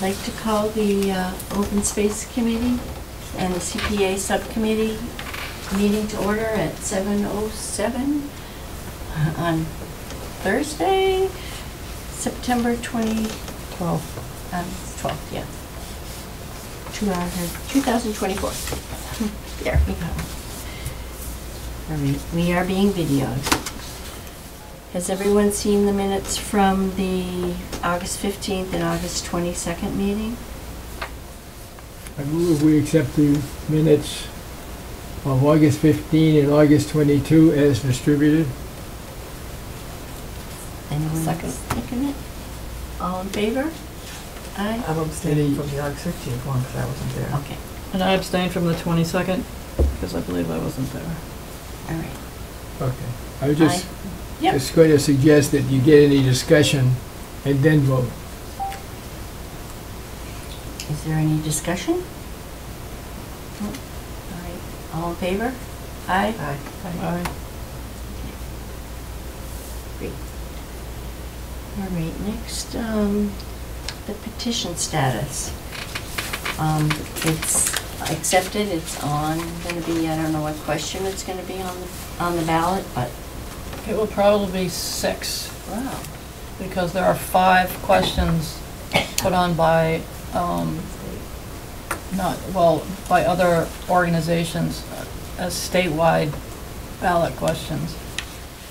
I'd like to call the Open Space Committee and the CPA Subcommittee meeting to order at 7:07 on Thursday, September 12th, yeah. 2024. There we go. All right, we are being videoed. Has everyone seen the minutes from the August 15th and August 22nd meeting? I move we accept the minutes of August 15 and August 22 as distributed. Anyone Second. second it? All in favor? Aye? I'm abstaining from the August 15th one because I wasn't there. Okay, And I abstained from the 22nd because I believe I wasn't there. all right. Okay. I was just Yep. going to suggest that you get any discussion and then vote. Is there any discussion? Nope. All right, all in favor? Aye? Aye. Aye. Great. All right, next, the petition status. It's accepted, it's gonna be, I don't know what question it's gonna be on the ballot, but, It will probably be 6 wow. because there are 5 questions put on by, by other organizations as statewide ballot questions.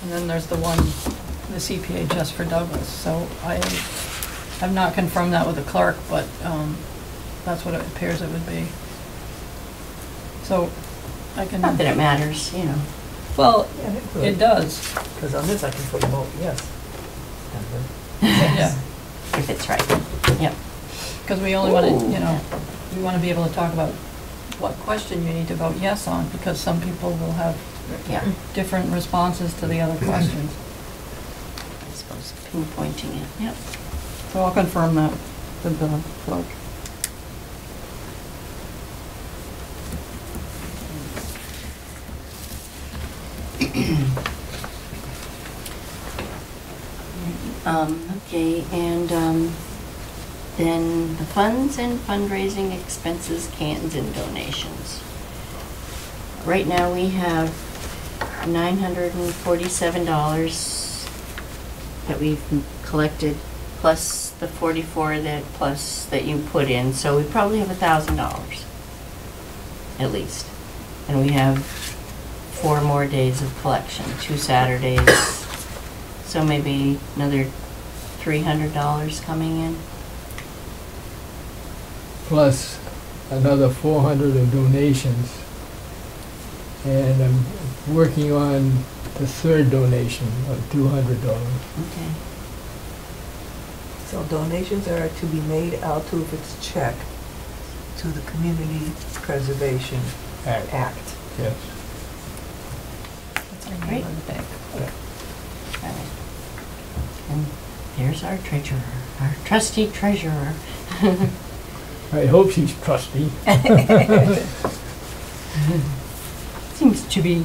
And then there's the one, the CPA just for Douglas. So I have not confirmed that with the clerk, but that's what it appears it would be. So I can, Not that it matters, you know. well, Yeah, it does. Because on this I can put a vote yes. Yeah. If it's right, yep. Because we only want to, Ooh. we want to be able to talk about what question you need to vote yes on, because some people will have Yeah, different responses to the other questions. I suppose pinpointing it, yep. So I'll confirm that with the clerk. Okay, and then the funds and fundraising expenses, cans and donations. Right now we have $947 that we've collected, plus the 44 that you put in, so we probably have $1,000 at least. And we have 4 more days of collection, 2 Saturdays. So maybe another $300 coming in. Plus another 400 of donations. And I'm working on the third donation of $200. Okay. So donations are to be made out to, if it's check, to the Community Preservation Act. Yes. That's our Great. name on the bank. All right. And there's our treasurer, our trusty treasurer. I hope she's trusty. Seems to be.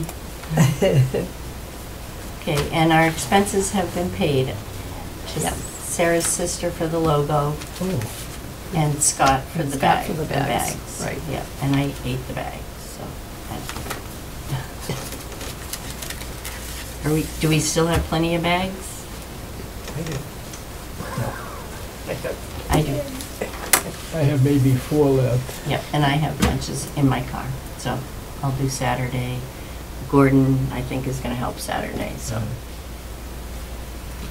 Okay, and our expenses have been paid. Yep. Sarah's sister for the logo Oh, and Scott for the Scott bag. for the bags, right. Yeah, and I ate the bags, so. Do we still have plenty of bags? I do. I do. I have maybe 4 left. Yep, and I have bunches in my car, so I'll do Saturday. Gordon, I think, is gonna help Saturday, so. All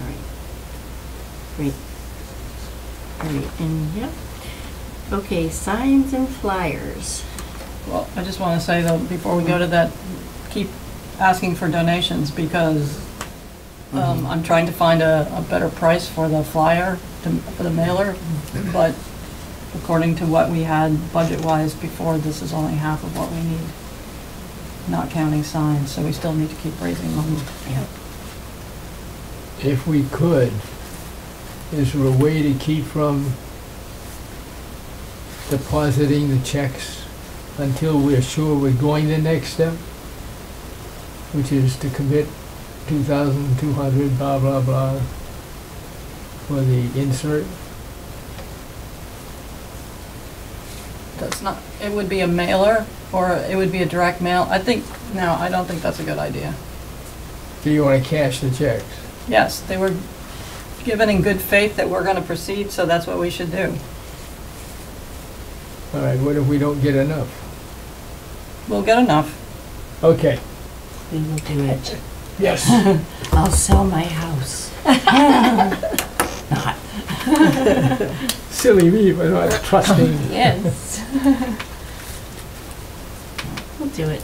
right. Great. All right, and, yep. Okay, signs and flyers. Well, I just want to say though, before we go to that, keep asking for donations because I'm trying to find a better price for the flyer, for the mailer, but according to what we had budget-wise before, this is only half of what we need, not counting signs, so we still need to keep raising money. Yep. If we could, is there a way to keep from depositing the checks until we're sure we're going the next step, which is to commit 2,200, blah, blah, blah, for the insert? That's not, it would be a mailer, or it would be a direct mail. I think, no, I don't think that's a good idea. Do you want to cash the checks? Yes, they were given in good faith that we're gonna proceed, so that's what we should do. All right, what if we don't get enough? We'll get enough. Okay. We will do it. Yes. I'll sell my house. Not. Silly me for not trusting. Yes. We'll do it.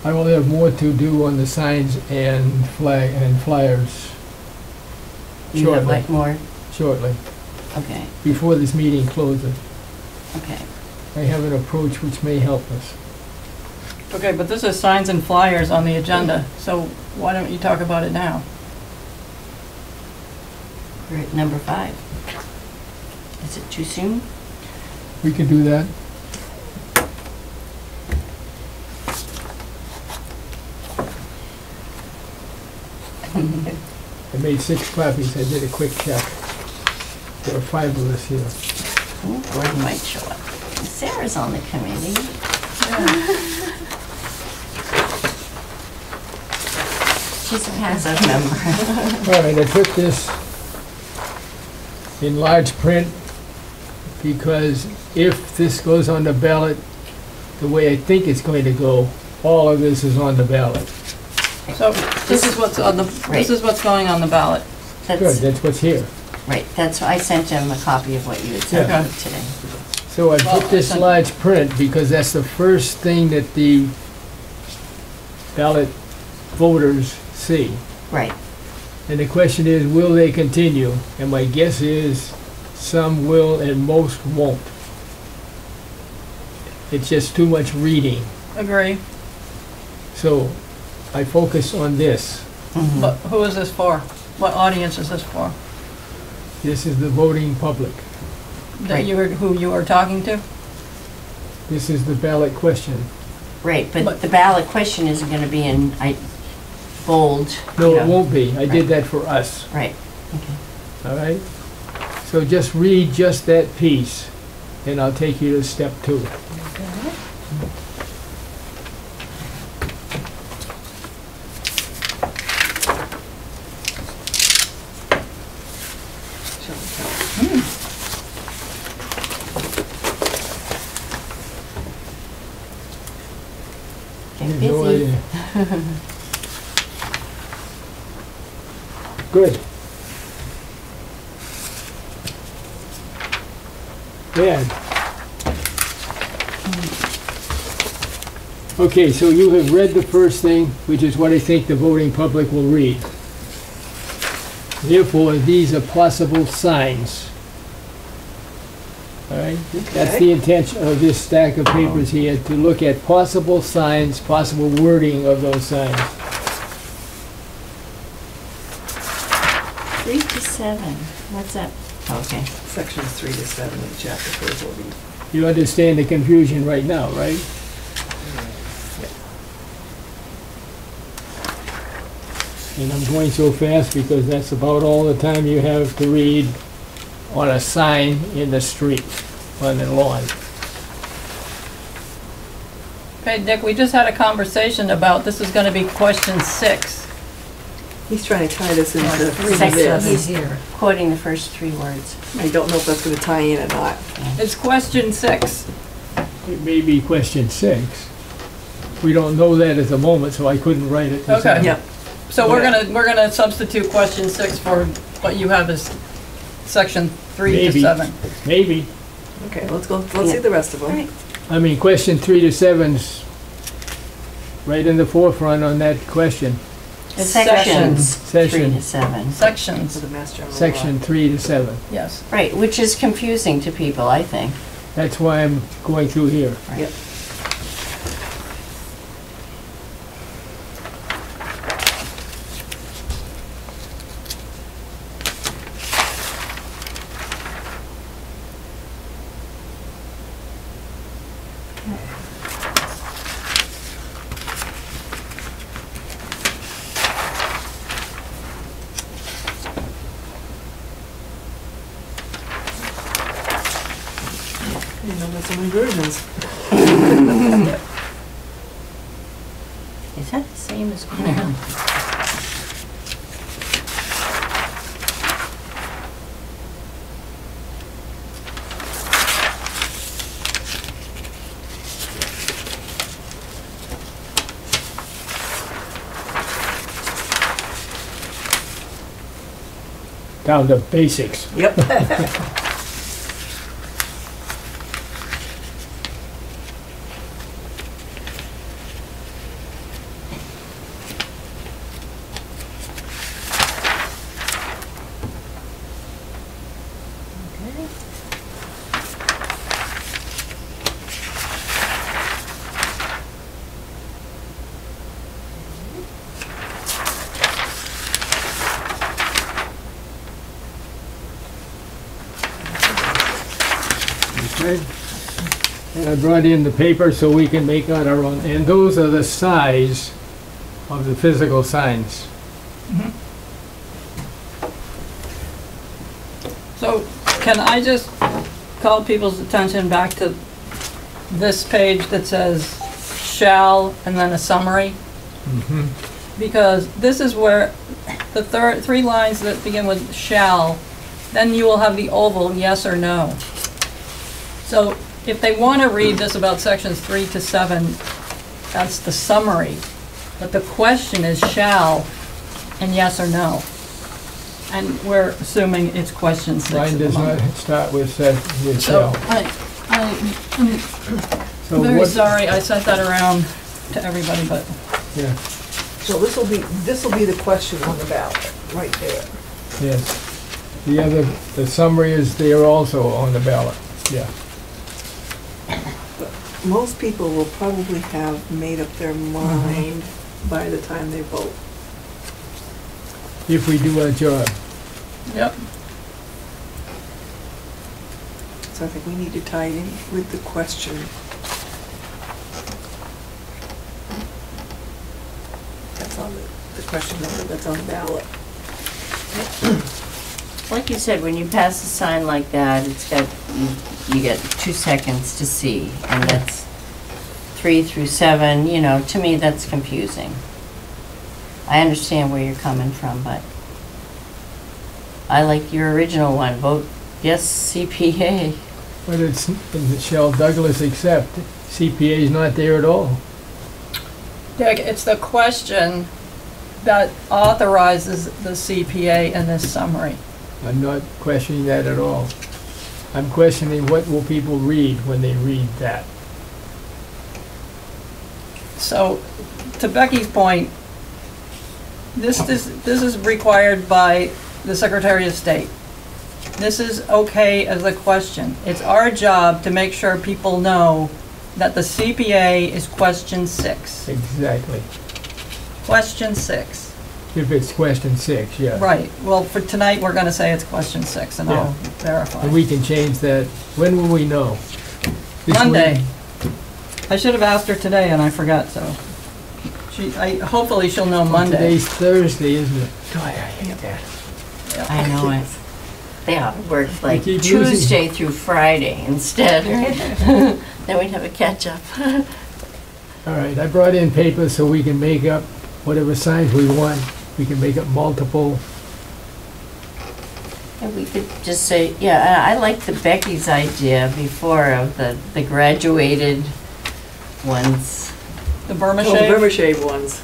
I will have more to do on the signs and flyers You have shortly, like more? shortly, Okay, before this meeting closes. okay. I have an approach which may help us. Okay, but this is signs and flyers on the agenda, so why don't you talk about it now? We're at number 5. Is it too soon? We could do that. I made 6 copies. I did a quick check. There are 5 of us here. Ooh, Gordon might show up. Sarah's on the committee. She's a passive member. All right, I put this in large print because if this goes on the ballot the way I think it's going to go, all of this is on the ballot. So this is what's on the, this is what's going on the ballot. Good, That's, that's what's here. right, that's, I sent him a copy of what you had sent Okay. me today. So I Well, put this I- large print because that's the first thing that the ballot voters see. Right, And the question is, will they continue? And my guess is some will and most won't. It's just too much reading. Agree. So I focus on this. mhm. But who is this for? What audience is this for? This is the voting public. That Right. you were, who you were talking to? This is the ballot question. Right, But- but the ballot question isn't gonna be in, bold. No, you it know. won't be. I did that for us, Right, okay. all right? So just read just that piece, and I'll take you to step 2. Get No busy. idea. Good. Bad. Okay, so you have read the first thing, which is what I think the voting public will read. Therefore, these are possible signs. All right? That's the intention of this stack of papers here, to look at possible signs, possible wording of those signs. 3 to 7, what's that? Okay, Sections 3 to 7 of chapter 4 voting. You understand the confusion right now, right? And I'm going so fast because that's about all the time you have to read on a sign in the street, on the lawn. Okay, Dick, we just had a conversation about, this is gonna be question 6. He's trying to tie this into Section, this. he's quoting the first 3 words. I don't know if that's going to tie in or not. It's question 6. It may be question 6. We don't know that at the moment, so I couldn't write it. this Okay. time. Yep. So we're gonna substitute question 6 for what you have as section 3 to Maybe. 7. Maybe. Okay, let's go, let's see the rest of All them. right, I mean, question 3 to 7's right in the forefront on that question. it's Sections. sections, 3 to Session. 7. Sections, For the Mass General Law. Section 3 to 7. yes. Right, which is confusing to people, I think. That's why I'm going through here. Yep. You know, with some inversions. Is that the same as corn? Down to basics. Yep. Okay. And I brought in the paper so we can make out our own, and those are the size of the physical signs. So can I just call people's attention back to this page that says shall and then a summary? Because this is where the three lines that begin with shall, then you will have the oval yes or no. So if they want to read this about sections 3 to 7, that's the summary. But the question is shall and yes or no. And we're assuming it's question 6 Mine at the does not moment. start with So shall. I'm So very what- sorry I sent that around to everybody, but Yeah, So this will be the question on the ballot, right there. yes. The summary is there also on the ballot, yeah. Most people will probably have made up their mind by the time they vote. If we do our job. yep. So I think we need to tie it in with the question. That's on the question number that's on the ballot. Like you said, when you pass a sign like that, it's got, you get 2 seconds to see, and that's 3 through 7, you know, to me, that's confusing. I understand where you're coming from, but I like your original one, vote yes CPA. But it's in the shall Douglas accept. CPA is not there at all. Dick, it's the question that authorizes the CPA in this summary. I'm not questioning that at all. I'm questioning what will people read when they read that. So, to Becky's point, this is required by the Secretary of State. This is okay as a question. It's our job to make sure people know that the CPA is question 6. Exactly. Question 6. If it's question 6, yeah. Right. Well, for tonight, we're gonna say it's question 6, and I'll Yeah. verify. And we can change that. When will we know? This Monday. week? I should have asked her today, and I forgot, so. Hopefully she'll know Monday. Today's Thursday, isn't it? God, I hate that. I know it. They ought to work like keep losing. Tuesday through Friday instead, right? Then we'd have a catch-up. All right, I brought in paper so we can make up whatever signs we want. We can make up multiple. And we could just say, yeah, I like the Becky's idea before of the graduated ones. The Burma Oh, the shave? Burma shave ones.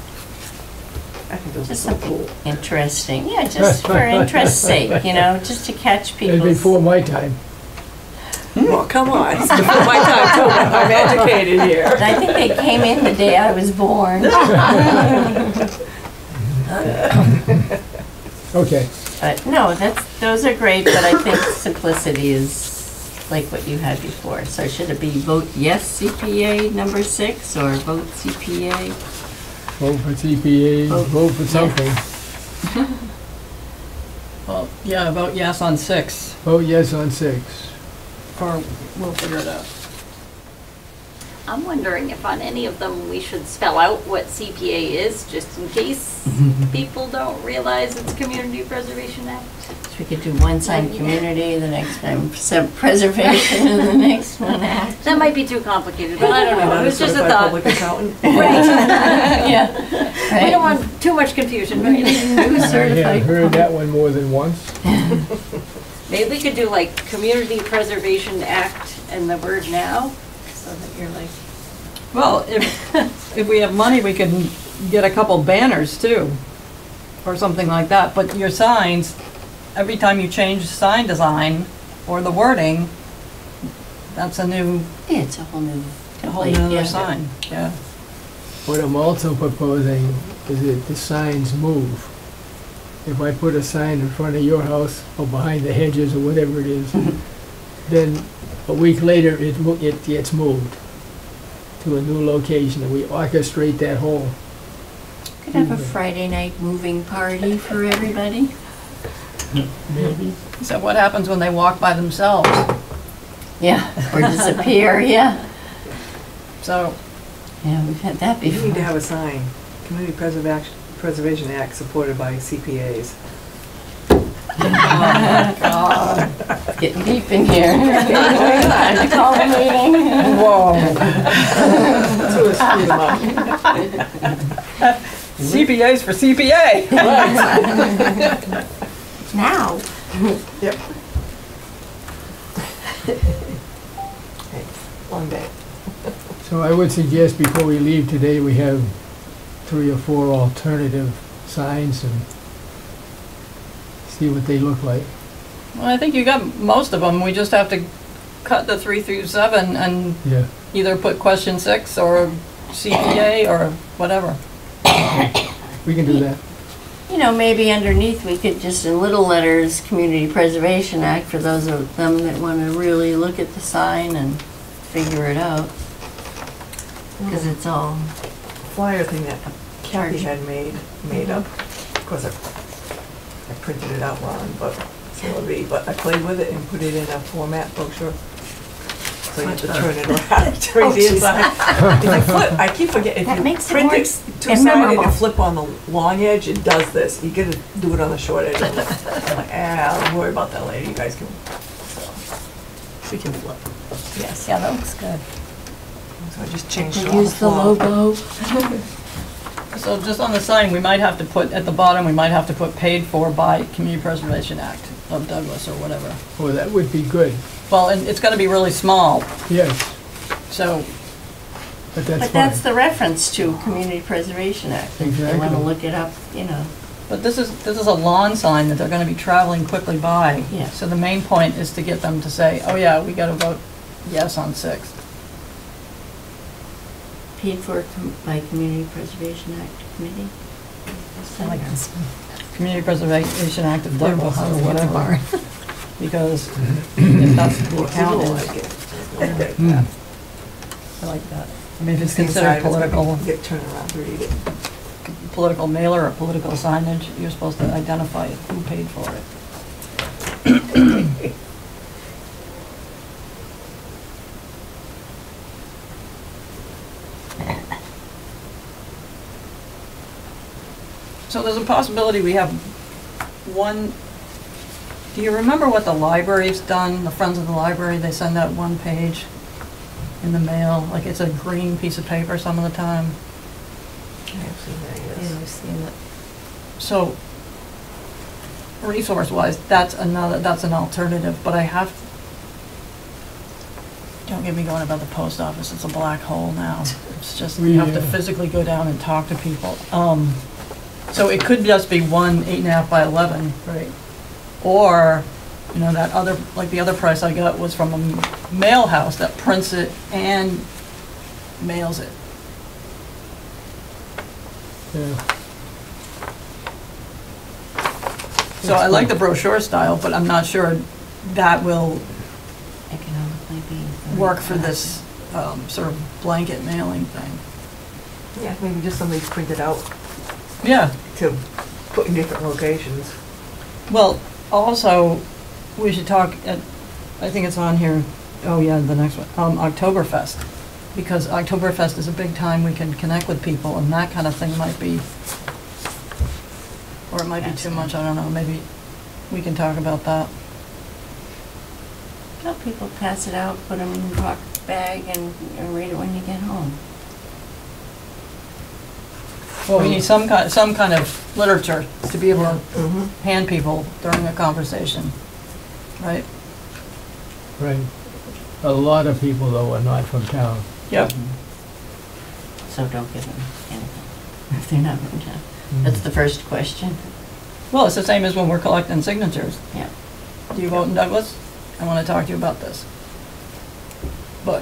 I think those are Just so something cool. interesting, yeah, just for interest's sake, you know, just to catch And people's. before my time. Well, come on, it's before my time too. I'm educated here. And I think they came in the day I was born. Okay, But no, those are great, but I think simplicity is like what you had before. So should it be vote yes CPA number 6 or vote CPA? vote for CPA, Vote- vote for something. Well, yeah, vote yes on 6, Vote yes on 6. or we'll figure it out. I'm wondering if on any of them, we should spell out what CPA is, just in case people don't realize it's Community Preservation Act. So we could do one sign community, the next time preservation, and the next one act. That might be too complicated, but I don't know, it was just a Certified thought. Public accountant. Right. Yeah. We don't want too much confusion, right? New I certified. have heard that one more than once. Maybe we could do like Community Preservation Act and the word now, so that you're like, Well, if we have money, we can get a couple banners too, or something like that. But your signs, every time you change sign design or the wording, that's a new, Yeah, it's a whole new a whole template, nother yeah. sign, yeah. What I'm also proposing is that the signs move. If I put a sign in front of your house or behind the hedges or whatever it is, then a week later it gets moved to a new location and we orchestrate that whole. Could have a Friday night moving party for everybody. Maybe. So what happens when they walk by themselves? Yeah, or disappear, yeah. So, Yeah, we've had that You need to before. have a sign, Community Preservation Act supported by CPAs. God. Getting deep in here. Time to call a meeting. Whoa. That's what screwed them up. CPA's for CPA. Now. Yep. Long day. So I would suggest before we leave today, we have 3 or 4 alternative signs and see what they look like. Well, I think you got most of them. We just have to cut the 3 through 7 and Yeah. either put question 6 or CPA or whatever. We can do that. You know, maybe underneath we could just in little letters, Community Preservation Act for those of them that want to really look at the sign and figure it out. Because it's all, Flyer thing that Kathy had made up. Of course, I printed it out wrong, but but I played with it and put it in a format brochure. So you have to turn it around to read the inside. If you flip, I keep forgetting, That if makes you it print more it ex- two-sided memorable. and flip on the long edge, it does this. You gotta do it on the short edge. I'm like, don't worry about that later, you guys can, so, we can flip. yes. Yeah, that looks good. So I just changed it And on the use the fly. logo. So just on the sign, we might have to put, at the bottom, we might have to put paid for by Community Preservation Act of Douglas or whatever. Oh, that would be good. Well, and it's gonna be really small, Yes, so, but that's But that's fine. the reference to Community Preservation Act. If they want to Exactly. look it up, you know. but this is a lawn sign that they're gonna be traveling quickly by. Yeah. So the main point is to get them to say, oh yeah, we gotta vote yes on 6. Paid for by Community Preservation Act Committee. I like this. Community Preservation Act of Douglas or whatever. Because if that's the account People is, like it. I like that. I mean, if it's Inside, considered it's gonna political, Get turned around to read it. political mailer or political signage, you're supposed to identify who paid for it. So there's a possibility we have one, do you remember what the library's done, the Friends of the Library, they send out one page in the mail, like it's a green piece of paper some of the time. I've seen that, yes. Yeah, I've seen it. So, resource-wise, that's an alternative, but I have, don't get me going about the post office, it's a black hole now. It's just, you have to Yeah. physically go down and talk to people. So it could just be one 8.5 by 11. Right. Or, you know, that other, like the other price I got was from a mail house that prints it and mails it. Yeah. So I like the brochure style, but I'm not sure that will Economically be. work for this sort of blanket mailing thing. Yeah, maybe just something printed out Yeah, to put in different locations. well, also, we should talk at, I think it's on here, oh yeah, the next one, Oktoberfest. because Oktoberfest is a big time, we can connect with people, and that kind of thing might be, or it might be too much, I don't know, maybe we can talk about that. Tell people, pass it out, put them in your pocket bag, and read it when you get home. We need some kind of literature to be able to Mhm. hand people during a conversation, right? Right. A lot of people, though, are not from town. Yep. So don't give them anything if they're not from town. That's the first question. Well, it's the same as when we're collecting signatures. Yeah. Do you vote in Douglas? I want to talk to you about this. But,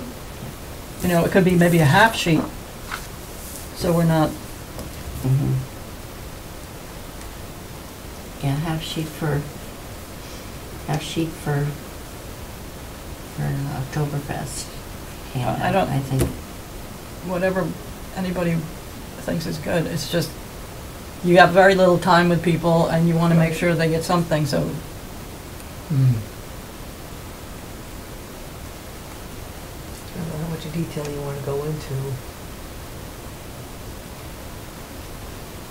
you know, it could be maybe a half sheet, so we're not, Mhm. Yeah, half sheet for Oktoberfest. handout, I don't- I think. whatever anybody thinks is good. It's just, you have very little time with people, and you want to make sure they get something, so Mm. I don't know how much detail you want to go into.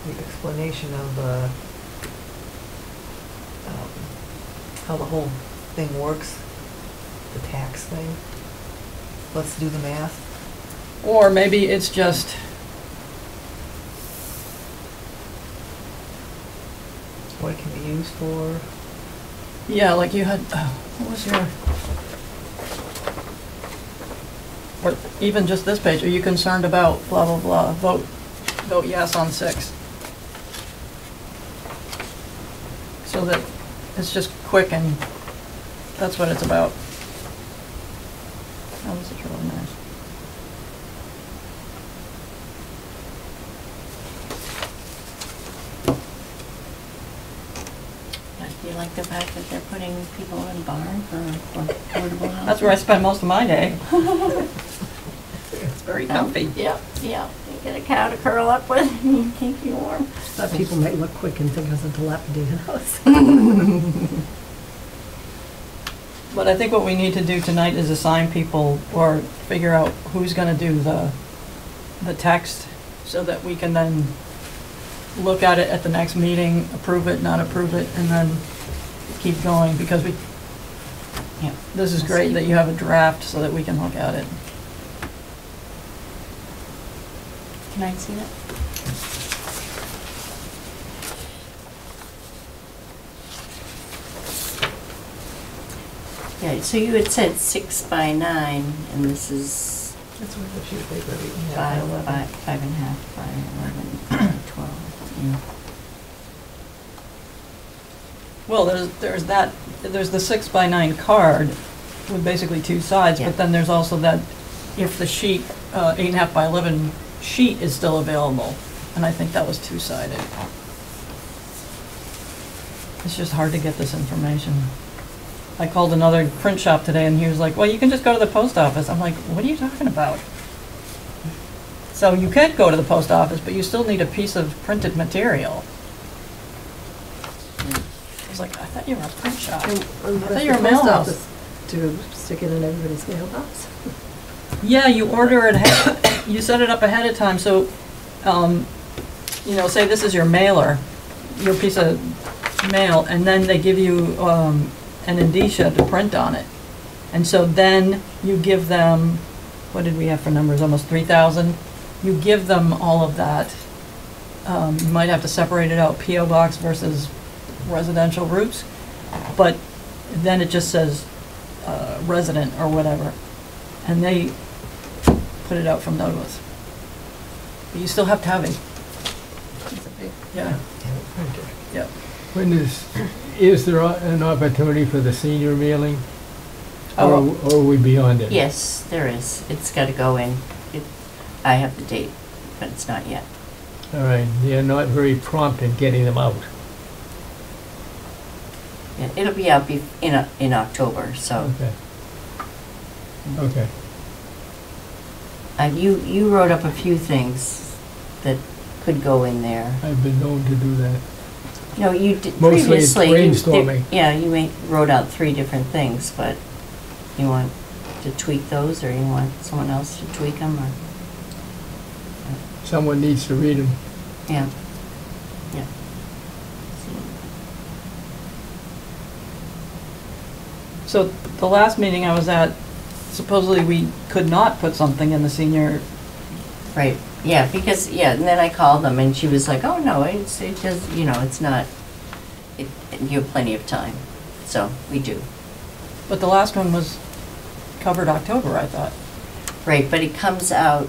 The explanation of how the whole thing works, the tax thing. Let's do the math. or maybe it's just, What it can be used for. yeah, like you had, what was your, or even just this page, are you concerned about blah, blah, blah, vote yes on 6? So that it's just quick, and that's what it's about. Oh, this is really nice. Do you like the fact that they're putting people in barn for affordable housing? That's where I spend most of my day. It's very comfy. Yeah, yeah. You get a cow to curl up with, and you keep you warm. Thought people might look quick and think it was a dilapidated house. But I think what we need to do tonight is assign people or figure out who's gonna do the text so that we can then look at it at the next meeting, approve it, not approve it, and then keep going, because Yeah. this is great that you have a draft so that we can look at it. Can I see that? Yeah, so you had said 6 by 9, and this is That's what the sheet of paper reading. 5.5 by 11, 12, yeah. Well, there's the 6x9 card with basically 2 sides, Yeah. but then there's also that, if the sheet, 8.5 by 11 sheet is still available, and I think that was 2-sided. It's just hard to get this information. I called another print shop today, and he was like, well, you can just go to the post office. I'm like, what are you talking about? So you can go to the post office, but you still need a piece of printed material. I was like, I thought you were a print shop. And thought you were a mail house. To stick it in everybody's mailbox. Yeah, you order it, you set it up ahead of time, so, you know, say this is your mailer, your piece of mail, and then they give you, an indicia to print on it. And so then you give them, what did we have for numbers, almost 3,000? You give them all of that. You might have to separate it out, PO box versus residential routes, but then it just says, resident or whatever, and they put it out from Douglas. But you still have to have it. Yeah, And it printed. yeah. When is there an opportunity for the senior mailing? Oh. Or are we beyond it? Yes, there is. It's got to go in. I have the date, but it's not yet. All right, you're not very prompt in getting them out. Yeah, it'll be out in October, so. Okay. Okay. You wrote up a few things that could go in there. I've been known to do that. No, you did Mostly it's previously. brainstorming. Yeah, you wrote out 3 different things, but you want to tweak those, or you want someone else to tweak them, or? Someone needs to read them. Yeah. Yeah. So the last meeting I was at, supposedly we could not put something in the senior, Right, yeah, because, yeah, and then I called them and she was like, oh, no, it does, you know, it's not, you have plenty of time. So, we do. but the last one was covered October, I thought. Right, but it comes out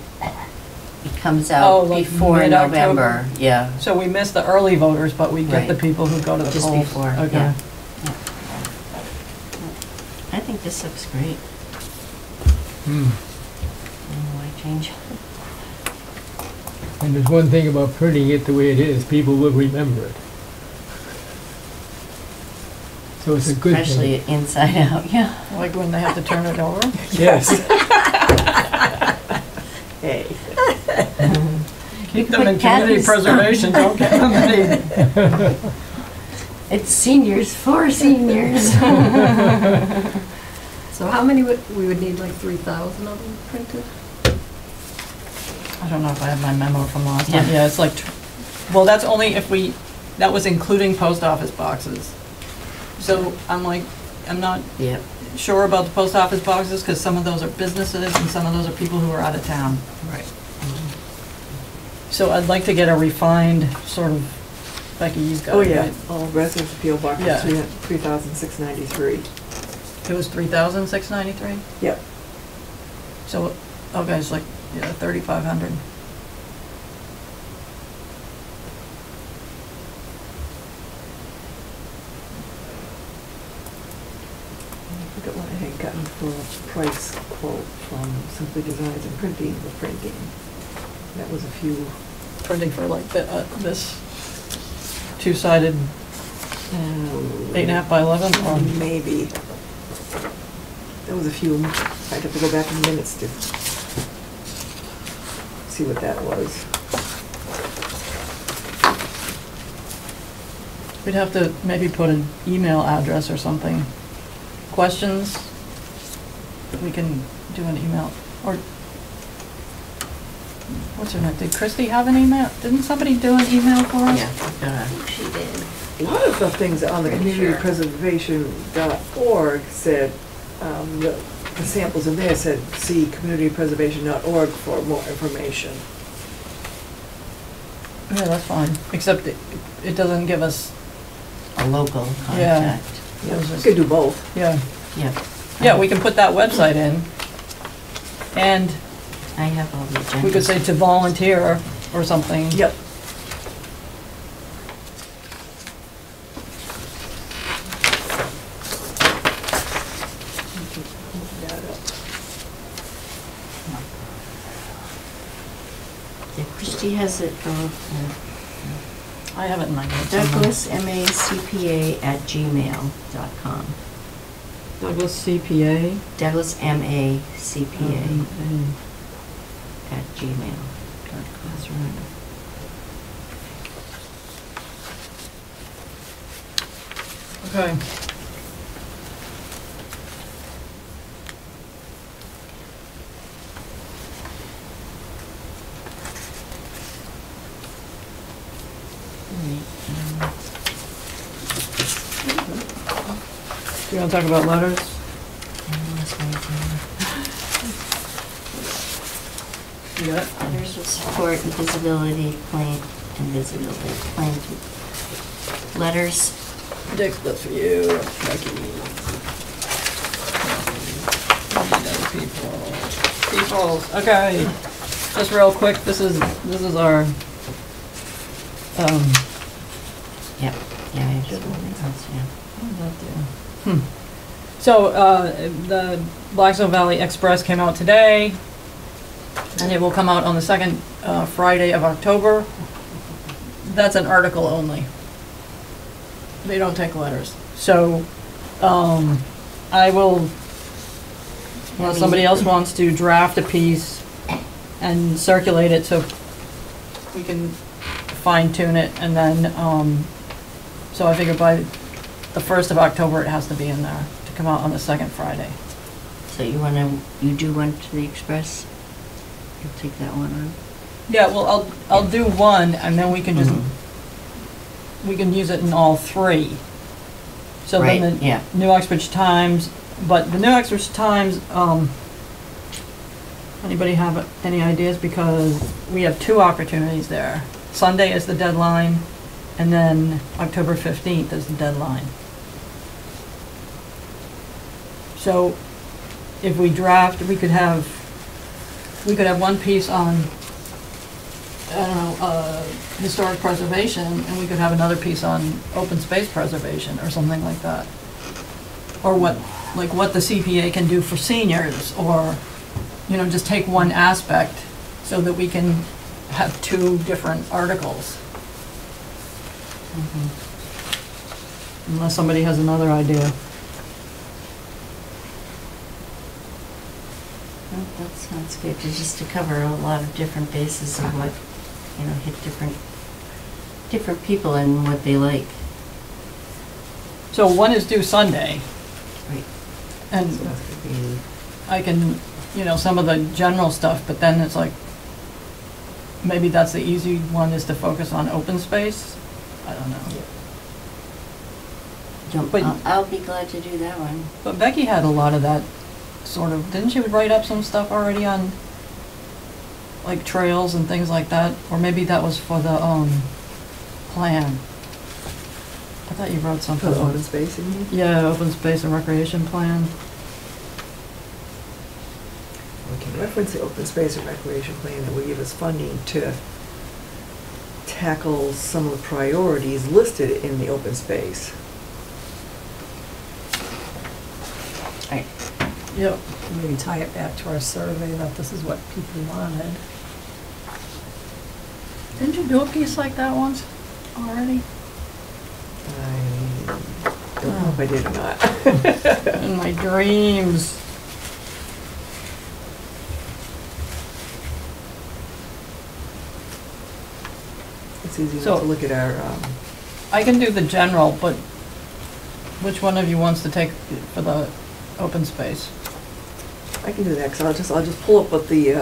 Oh, like before mid-October? November, yeah. So we missed the early voters, but we get the Right. people who go to the Just polls. before, Okay. yeah. I think this looks great. Hmm. I don't know why change. And there's one thing about printing it the way it is, people will remember it. So it's a good thing. Especially inside out, yeah. Like when they have to turn it over? Yes. Hey. Keep could them in put community Kathy's- preservation, don't give them any. It's seniors for seniors. So how many we would need like 3,000 of them printed? I don't know if I have my memo from last time. Yeah. Yeah, it's like, well, that's only if we, that was including post office boxes. So I'm like, I'm not Yep, sure about the post office boxes, because some of those are businesses and some of those are people who are out of town. right. So I'd like to get a refined sort of, Becky, you've got Oh, it, yeah, right? all residence appeal boxes, Yeah. 3,693. It was 3,693? Yep. So, okay, it's like, yeah, 3,500. I forgot what I had gotten for a price quote from Simply Designs and Printing, the printing. That was a few, Printing for like this two-sided 8.5 by 11, or maybe. There was a few, I'd have to go back in minutes to see what that was. we'd have to maybe put an email address or something. Questions? We can do an email, or, what's her name? Did Christie have an email? Didn't somebody do an email for us? Yeah, we've got I a- think she did. A lot of the things on the Pretty sure. communitypreservation.org said, the samples in there said, see communitypreservation.org for more information. Yeah, that's fine, except it doesn't give us, a local Yeah. contact. Yeah, Those you are- could do both. yeah. Yep. Yeah, we can put that website in, and I have all the agendas. we could say to volunteer or something. Yep. Yeah, Christie has it, I have it in my notes. somewhere. douglasmacpa@gmail.com. Douglas CPA. douglasmacpa@gmail.com. That's right. Okay. You wanna talk about letters? You got it? Letters of support and visibility plan, letters. Dick, that's for you, Becky. People, okay, just real quick, this is our, Yep, yeah, I have something else, yeah. what did that do? So, the Blackstone Valley Express came out today, and it will come out on the second Friday of October. That's an article only. They don't take letters. So, I will, well, somebody else wants to draft a piece and circulate it so we can fine tune it, and then, so I figure by the 1st of October it has to be in there to come out on the second Friday. So you do one to the Express? You'll take that one on? Yeah, well, I'll do one, and then we can just, Mhm. we can use it in all three. So Right, then the yeah. New Uxbridge Times, but the New Uxbridge Times, anybody have any ideas? Because we have two opportunities there. Sunday is the deadline, and then October 15th is the deadline. So if we draft, we could have one piece on, I don't know, historic preservation, and we could have another piece on open space preservation, or something like that. Or what the CPA can do for seniors, or, just take one aspect so that we can have two different articles. Unless somebody has another idea. Well, that sounds good, just to cover a lot of different bases of what, hit different people and what they like. So one is due Sunday, Right. and So that could be, I can, some of the general stuff, but then it's like, maybe that's the easy one, is to focus on open space? I don't know. But- I'll be glad to do that one. But Becky had a lot of that sort of, didn't she write up some stuff already on, like, trails and things like that? Or maybe that was for the, plan. I thought you wrote For something. the open space, you mean? Yeah, open space and recreation plan. We can reference the open space and recreation plan that will give us funding to tackle some of the priorities listed in the open space. Right. Yep. Maybe tie it back to our survey that this is what people wanted. Didn't you do a piece like that once already? I don't know if I did or not. In my dreams. It's easy So- enough to look at our, I can do the general, but which one of you wants to take for the open space? I can do that, because I'll just pull up what the,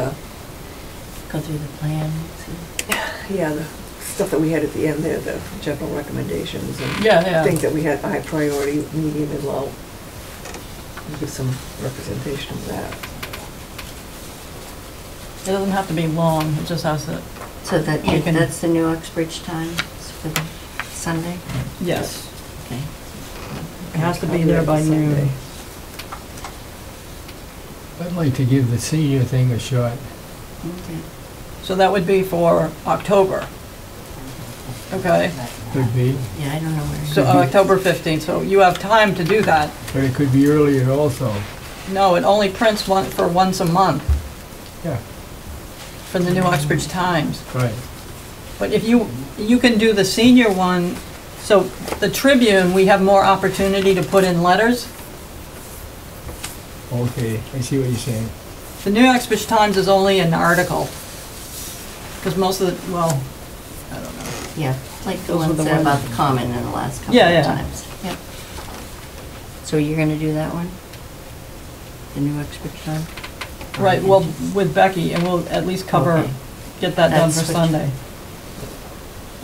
Go through the plan, see. yeah, the stuff that we had at the end there, the general recommendations and Yeah. things that we had high priority, medium, and low. And give some representation of that. It doesn't have to be long, it just has to, So that, You can- that's the New Uxbridge Times for the Sunday? yes. Okay. It has to I'll be do there that by Sunday. noon. I'd like to give the senior thing a shot. Okay. So that would be for October. Okay, Could be, Yeah, I don't know where. so October 15th, so you have time to do that. but it could be earlier also. No, it only prints for once a month Yeah, for the New Uxbridge Times. right. But if you can do the senior one, so the Tribune, we have more opportunity to put in letters. Okay, I see what you're saying. The New Uxbridge Times is only an article. Because most of the, well, I don't know. Yeah, like the Those were ones the that about ones- the common in the last couple Yeah, of yeah. times. Yep. So you're gonna do that one? The New Uxbridge Times? Right, well, with Becky, and we'll at least cover, Okay. get that done That's for what you- Sunday.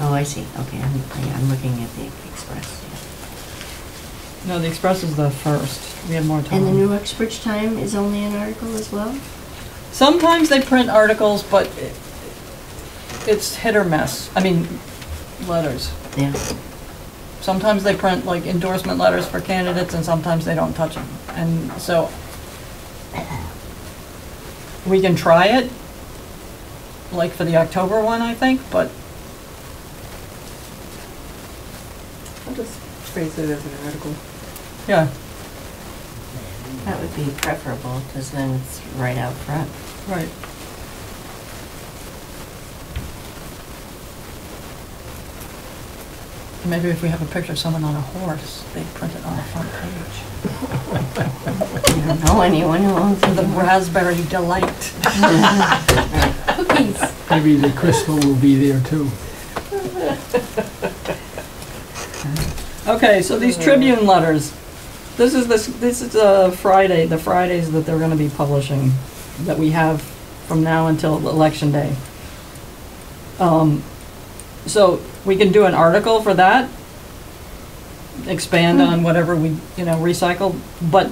Oh, I see, okay, I'm looking at the Express, yeah. No, the Express is the first. We have more time. And the New Uxbridge Time is only an article as well? Sometimes they print articles, but it's hit or miss. I mean, letters. Yeah. Sometimes they print like endorsement letters for candidates, and sometimes they don't touch them. And so we can try it, like for the October one, I think, but I'll just phrase it as an article. yeah, That would be preferable, because then it's right out front. right. Maybe if we have a picture of someone on a horse, they print it on the front page. I don't know anyone who owns The a Raspberry Delight. cookies. Maybe the Crispo will be there too. Okay, so these Tribune letters, This is Friday, the Fridays that they're gonna be publishing, that we have from now until election day. So we can do an article for that, expand on whatever we, recycle, but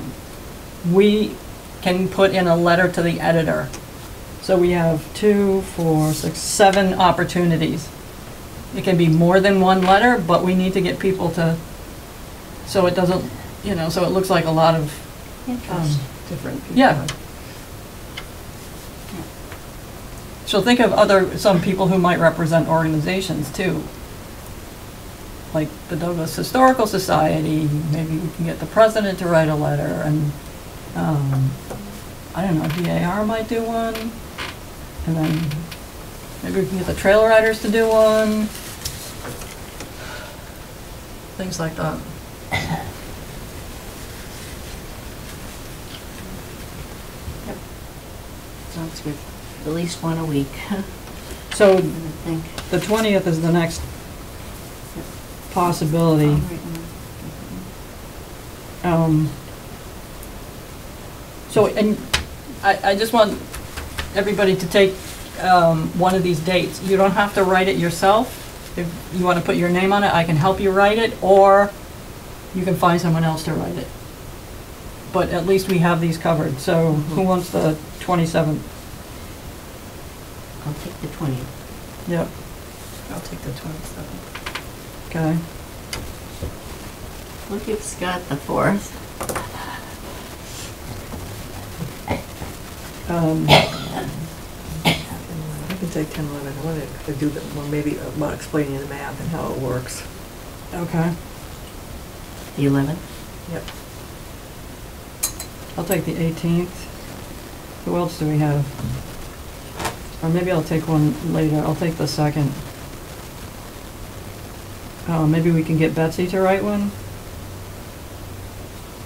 we can put in a letter to the editor. So we have 2, 4, 6, 7 opportunities. It can be more than one letter, but we need to get people to, so it doesn't, so it looks like a lot of Different people. yeah. So think of some people who might represent organizations too. Like the Douglas Historical Society, maybe we can get the president to write a letter, and, I don't know, DAR might do one, and then maybe we can get the trail riders to do one. Things like that. Sounds good. At least one a week, So I think. the 20th is the next possibility. All right, So, and I just want everybody to take one of these dates. You don't have to write it yourself. If you want to put your name on it, I can help you write it, or you can find someone else to write it. But at least we have these covered. So who wants the 27th? I'll take the 20th. Yep, I'll take the 27th. okay. We'll give Scott the 4th. I can take 10, 11, I want to do the, well, maybe about explaining the math and how it works. Okay, The 11th? Yep. I'll take the 18th. Who else do we have? Or maybe I'll take one later. I'll take the 2nd. Maybe we can get Betsy to write one.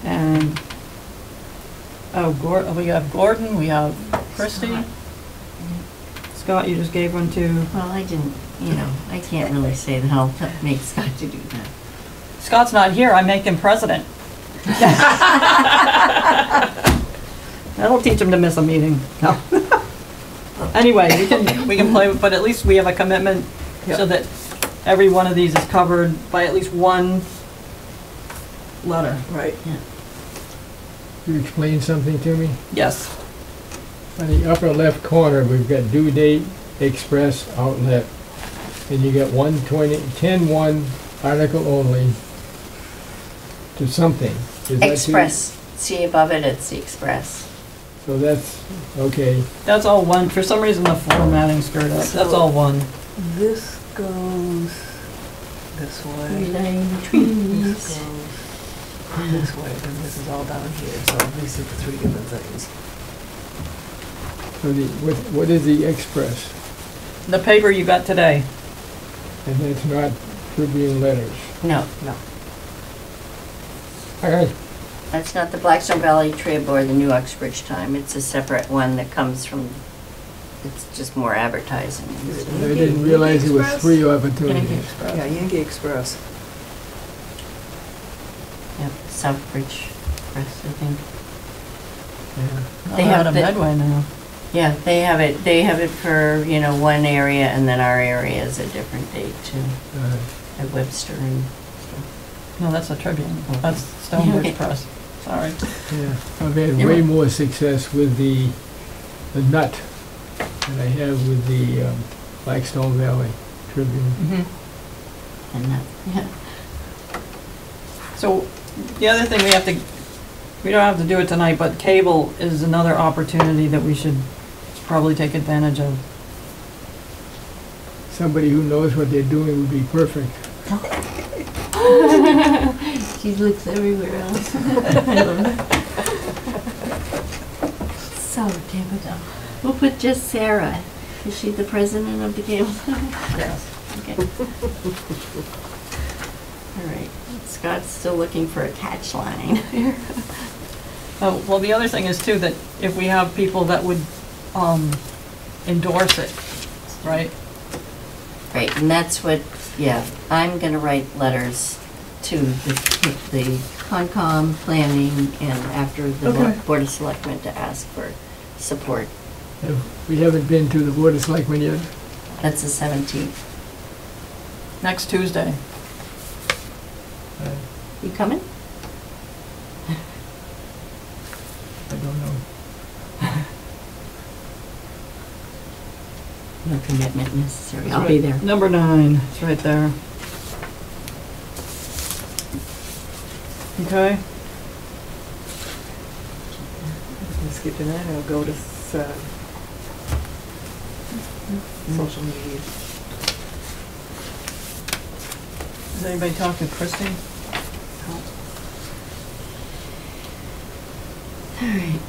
And, we have Gordon, we have Christie. Scott. Scott, you just gave one to, Well, I didn't, I can't really say that I'll make Scott to do that. Scott's not here, I make him president. That'll teach him to miss a meeting. No. Anyway, we can play, but at least we have a commitment so Yep. that every one of these is covered by at least one letter. Right. You explain something to me? Yes. On the upper left corner, we've got due date, express, outlet, and you got 10-1 article only to something. Is that too- Express, see above it, it's the Express. So that's, okay. That's all one. For some reason, the formatting screwed up. That's all one. This goes this way. Relaying This trees. goes this way, and this is all down here, so these are the 3 different things. So what is the express? The paper you got today. And that's not Tribune letters. No, All right. that's not the Blackstone Valley Trib or the New Uxbridge Time. It's a separate one that comes from, it's just more advertising. I didn't realize there was 3 opportunities. Yeah, Yankee Express. Yep, Southbridge Press, I think. They have have a the- Medway now. Yeah, they have it for, one area, and then our area is a different date too, at Webster and stuff. No, that's a Tribune. That's Stonebridge Okay. Press. Sorry. Yeah, I've had way more success with the nut than I have with the Blackstone Valley Tribune. And that, yeah. So the other thing we don't have to do it tonight, but cable is another opportunity that we should probably take advantage of. Somebody who knows what they're doing would be perfect. She looks everywhere else. I love that. So typical. We'll put just Sarah. Is she the president of the cable? Yes. Okay. All right. Scott's still looking for a catch line. Oh, well, the other thing is too, that if we have people that would endorse it, right? Right, and that's what, yeah, I'm gonna write letters to the Concom planning and after the Okay. Board of Selectmen to ask for support. We haven't been to the Board of Selectmen yet. That's the 17th. Next Tuesday. You coming? I don't know. No commitment necessary. I'll be there. Number 9, it's right there. Okay, Skip to that, I'll go to social media. has anybody talked to Christie? All right.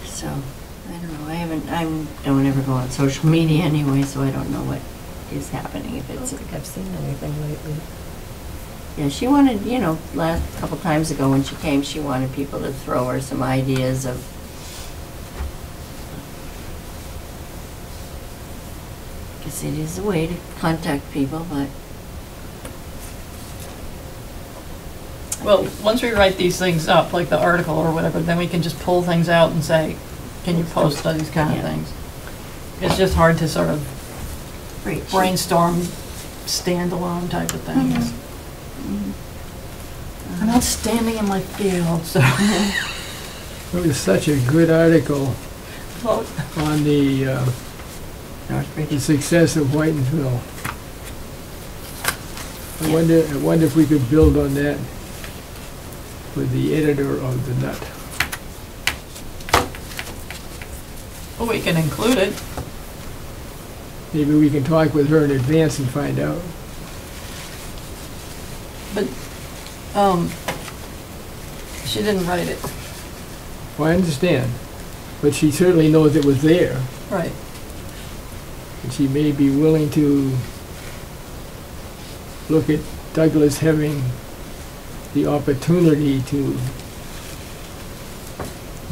So, I don't know. Don't ever go on social media anyway, so I don't know what is happening. If I don't it's, think I've seen anything lately. yeah, she wanted, last couple times ago when she came, she wanted people to throw her some ideas of, I guess it is a way to contact people, but Well, once we write these things up, like the article or whatever, then we can just pull things out and say, can you post these kind of Yeah. things? It's just hard to sort of great. brainstorm standalone type of things. I'm not standing in my field, so. It was such a good article Well, on the Northbridge. success of Whitensville. I wonder if we could build on that with the editor of the Nut. well, we can include it. Maybe we can talk with her in advance and find out. But, she didn't write it. Well, I understand, but she certainly knows it was there, Right. and she may be willing to look at Douglas having the opportunity to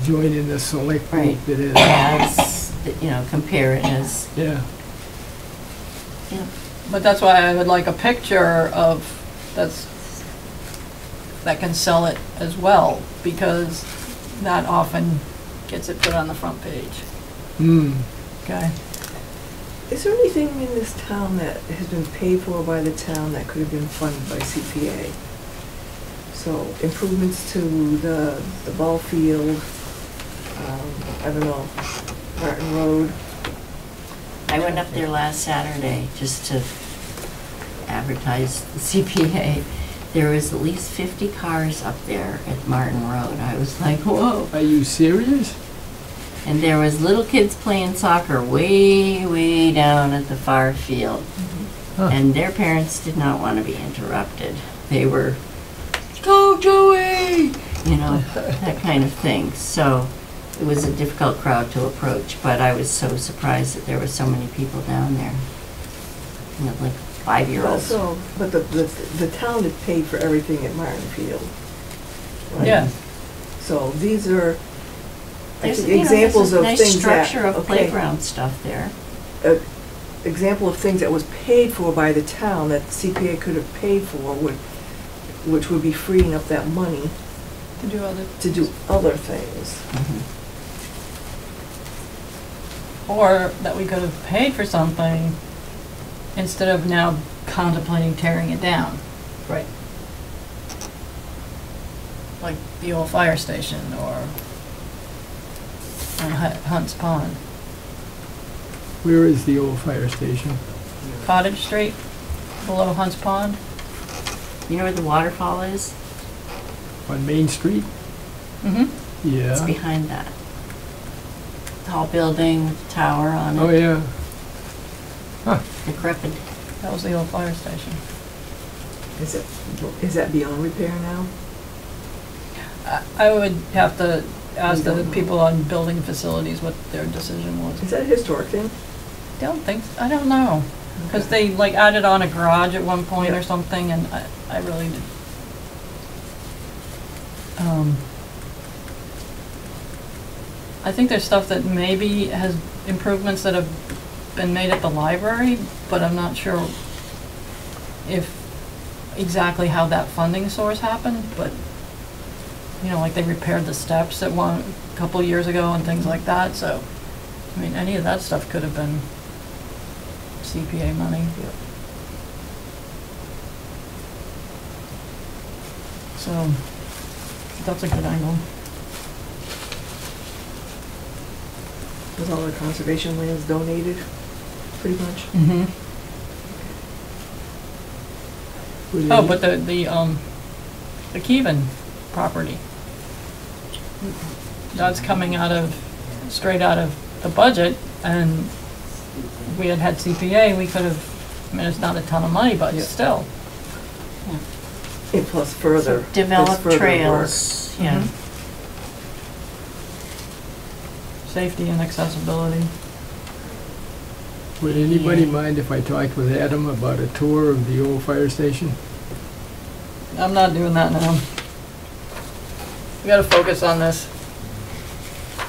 join in the select group Right. that is. As, compare it as, Yeah, But that's why I would like a picture of, that can sell it as well, because that often gets it put on the front page, okay? Is there anything in this town that has been paid for by the town that could have been funded by CPA? So improvements to the ball field, I don't know, Martin Road. I went up there last Saturday just to advertise the CPA. There was at least 50 cars up there at Martin Road. I was like, whoa. are you serious? And there was little kids playing soccer way, way down at the far field. Huh. And their parents did not want to be interrupted. They were, go Joey! That kind of thing. So it was a difficult crowd to approach, but I was so surprised that there were so many people down there. Like 5-year-olds. Also, but the town had paid for everything at Martin Field. right? Yeah, So these are, I There's, think, examples of things that. Nice structure of okay, playground stuff there. Example of things that was paid for by the town that CPA could have paid for, which would be freeing up that money to do other, to do other things. or that we could have paid for something instead of now contemplating tearing it down. Right. Like the old fire station or on Hunt's Pond. Where is the old fire station? Cottage Street, below Hunt's Pond. You know where the waterfall is? On Main Street? Mm-hmm. It's Yeah. behind that. Tall building with a tower on it. Oh, yeah. Decrepit. That was the old fire station. Is that beyond repair now? I would have to ask We the don't know. people on building facilities what their decision was. Is that a historic thing? I don't know, because they like added on a garage at one point Yeah. or something, and I really did. I think there's stuff that maybe has improvements that have been made at the library, but I'm not sure if exactly how that funding source happened, but, you know, like they repaired the steps at one, a couple years ago and things like that, so, I mean, any of that stuff could have been CPA money. Yep. So, that's a good angle. Was all the conservation lands donated, pretty much? Mm-hmm. Would Oh, any- but the Keven property, that's coming straight out of the budget, and if we had CPA, we could have, I mean, it's not a ton of money, but Yeah. still. And plus further. Develop plus further work. trails, yeah. Mhm. Safety and accessibility. Would anybody Yeah. mind if I talked with Adam about a tour of the old fire station? I'm not doing that now. We gotta focus on this.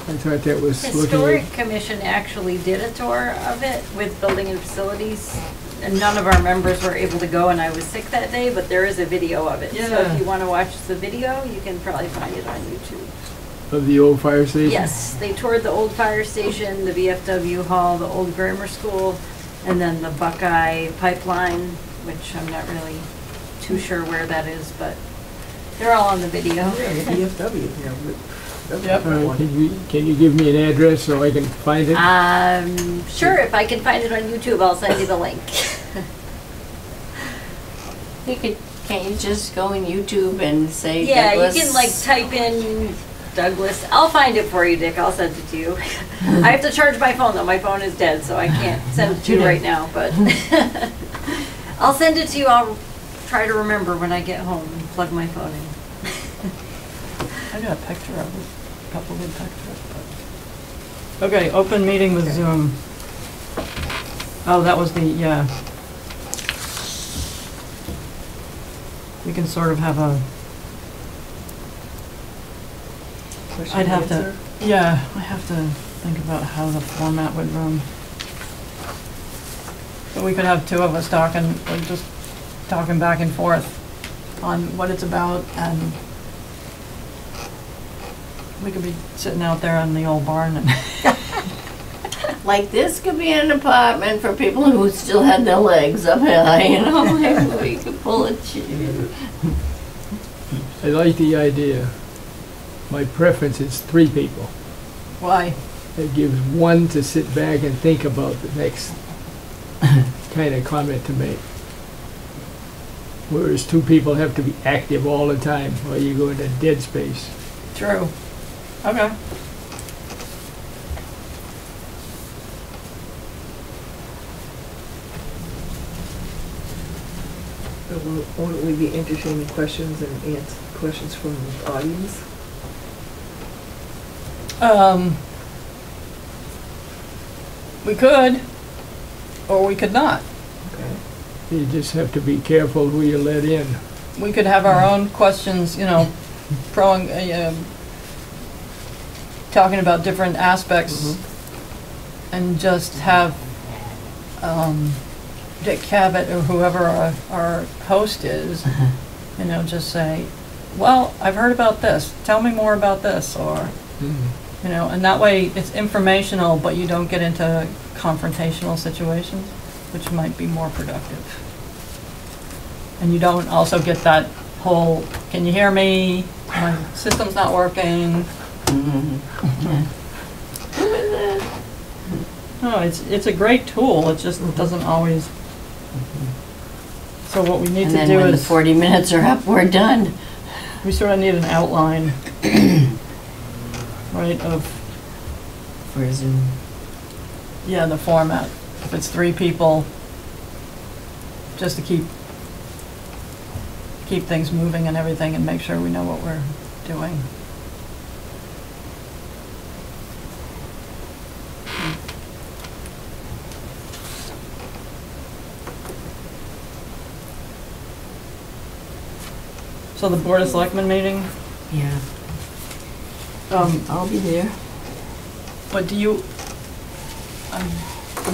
I thought that was looking Historic at, Commission actually did a tour of it with building and facilities, and none of our members were able to go, and I was sick that day, but there is a video of it. So Yeah. if you want to watch the video, you can probably find it on YouTube. of the old fire station? Yes, they toured the old fire station, the VFW hall, the old grammar school, and then the Buckeye pipeline, which I'm not really too sure where that is, but they're all on the video. Yeah, the VFW, yeah. That's Yep. a All good right, one. can you give me an address so I can find it? Sure, if I can find it on YouTube, I'll send you the link. Can't you just go in YouTube and say Yeah, Douglas? you can like type in Douglas. I'll find it for you, Dick. I'll send it to you. I have to charge my phone though. My phone is dead, so I can't send it to you right now, but I'll send it to you. I'll try to remember when I get home and plug my phone in. I got a picture of it, a couple good pictures, but. Okay, open meeting with Zoom. Oh, that was the, yeah. We can sort of have a, Question I'd have to, answer? yeah, I have to think about how the format would run. But we could have two of us talking, like just talking back and forth on what it's about, and we could be sitting out there in the old barn and Like, this could be an apartment for people who still had their legs up high, you know? Like, we could pull a chair. I like the idea. My preference is 3 people. why? It gives one to sit back and think about the next kind of comment to make. Whereas 2 people have to be active all the time, or you go into dead space. True. Okay. So won't we be entertaining questions and questions from the audience? We could, or we could not. Okay. You just have to be careful who you let in. We could have our own questions, you know, throwing, talking about different aspects, and just have Dick Cabot or whoever our host is, you know, just say, well, I've heard about this, tell me more about this, or, you know, and that way it's informational, but you don't get into confrontational situations, which might be more productive. And you don't also get that whole, can you hear me? My system's not working. No, it's a great tool, it just doesn't always. So what we need And to then do when the is, 40 minutes are up, we're done. we sort of need an outline, right, of, For Zoom. yeah, the format. If it's 3 people, just to keep things moving and everything and make sure we know what we're doing. So the Board of Selectmen meeting, Yeah. I'll be there. but do you, I'm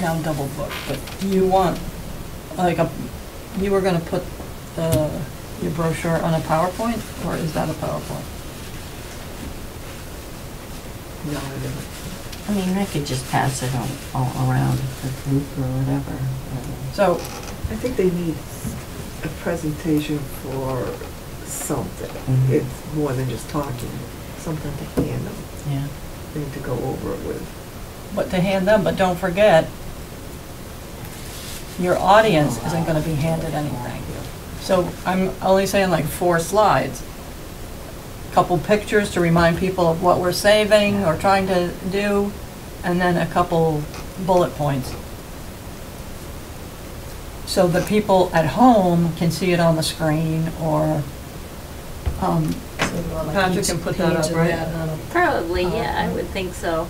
now double booked, but do you want, like, you were gonna put your brochure on a PowerPoint, or is that a PowerPoint? No, I didn't. I mean, I could just pass it on, all around the group or whatever. So, I think they need a presentation for something. Mhm. It's more than just talking, something to hand them, Yeah. thing to go over it with. but to hand them, but don't forget, your audience isn't gonna be handed anything. So I'm only saying like 4 slides. Couple pictures to remind people of what we're saving or trying to do, and then a couple bullet points. So the people at home can see it on the screen, or, Patrick can put that up, right? Probably, yeah, I would think so.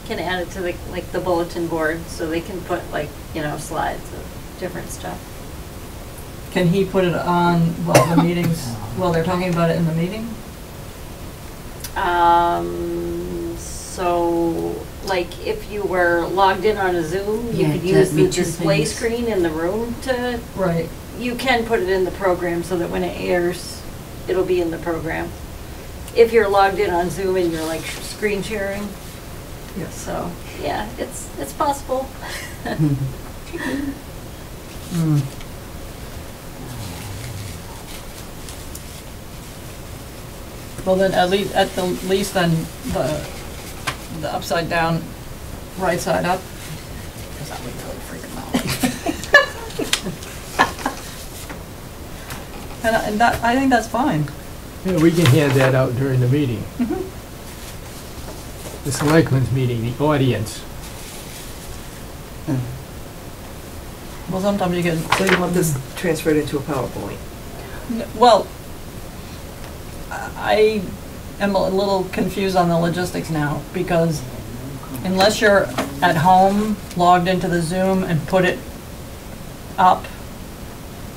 Can add it to the, like, the bulletin board, so they can put, like, you know, slides of different stuff. Can he put it on while the meetings, while they're talking about it in the meeting? So, like, if you were logged in on a Zoom, you Yeah, could that use the feature display things. screen in the room to, Right. you can put it in the program so that when it airs, it'll be in the program. If you're logged in on Zoom and you're, like, screen sharing, Yes. so, yeah, it's possible. Mm. Well, then at the least then the upside down, right side up. 'Cause that would really freak them out. And that, I think that's fine. Yeah, we can hand that out during the meeting. Mhm. The selectmen's meeting, the audience. Well, sometimes you can. So you want this transferred into a PowerPoint? Well, I am a little confused on the logistics now, because unless you're at home, logged into the Zoom and put it up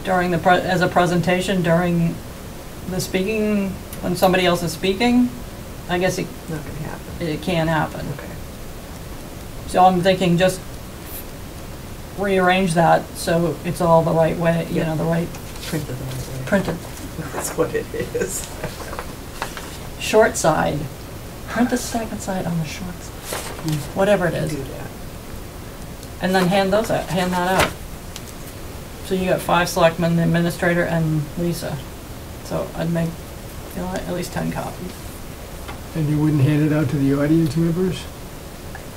during the, as a presentation during the speaking, when somebody else is speaking, I guess it Not gonna happen. can happen. Okay. So I'm thinking just rearrange that so it's all the right way, you know, the right Printed the right way. printed. That's what it is. Short side, print the second side on the short side, whatever it is, Do that. and then hand those out, hand that out. So you got 5 selectmen, the administrator, and Lisa. So I'd make, you know, at least 10 copies. And you wouldn't hand it out to the audience members?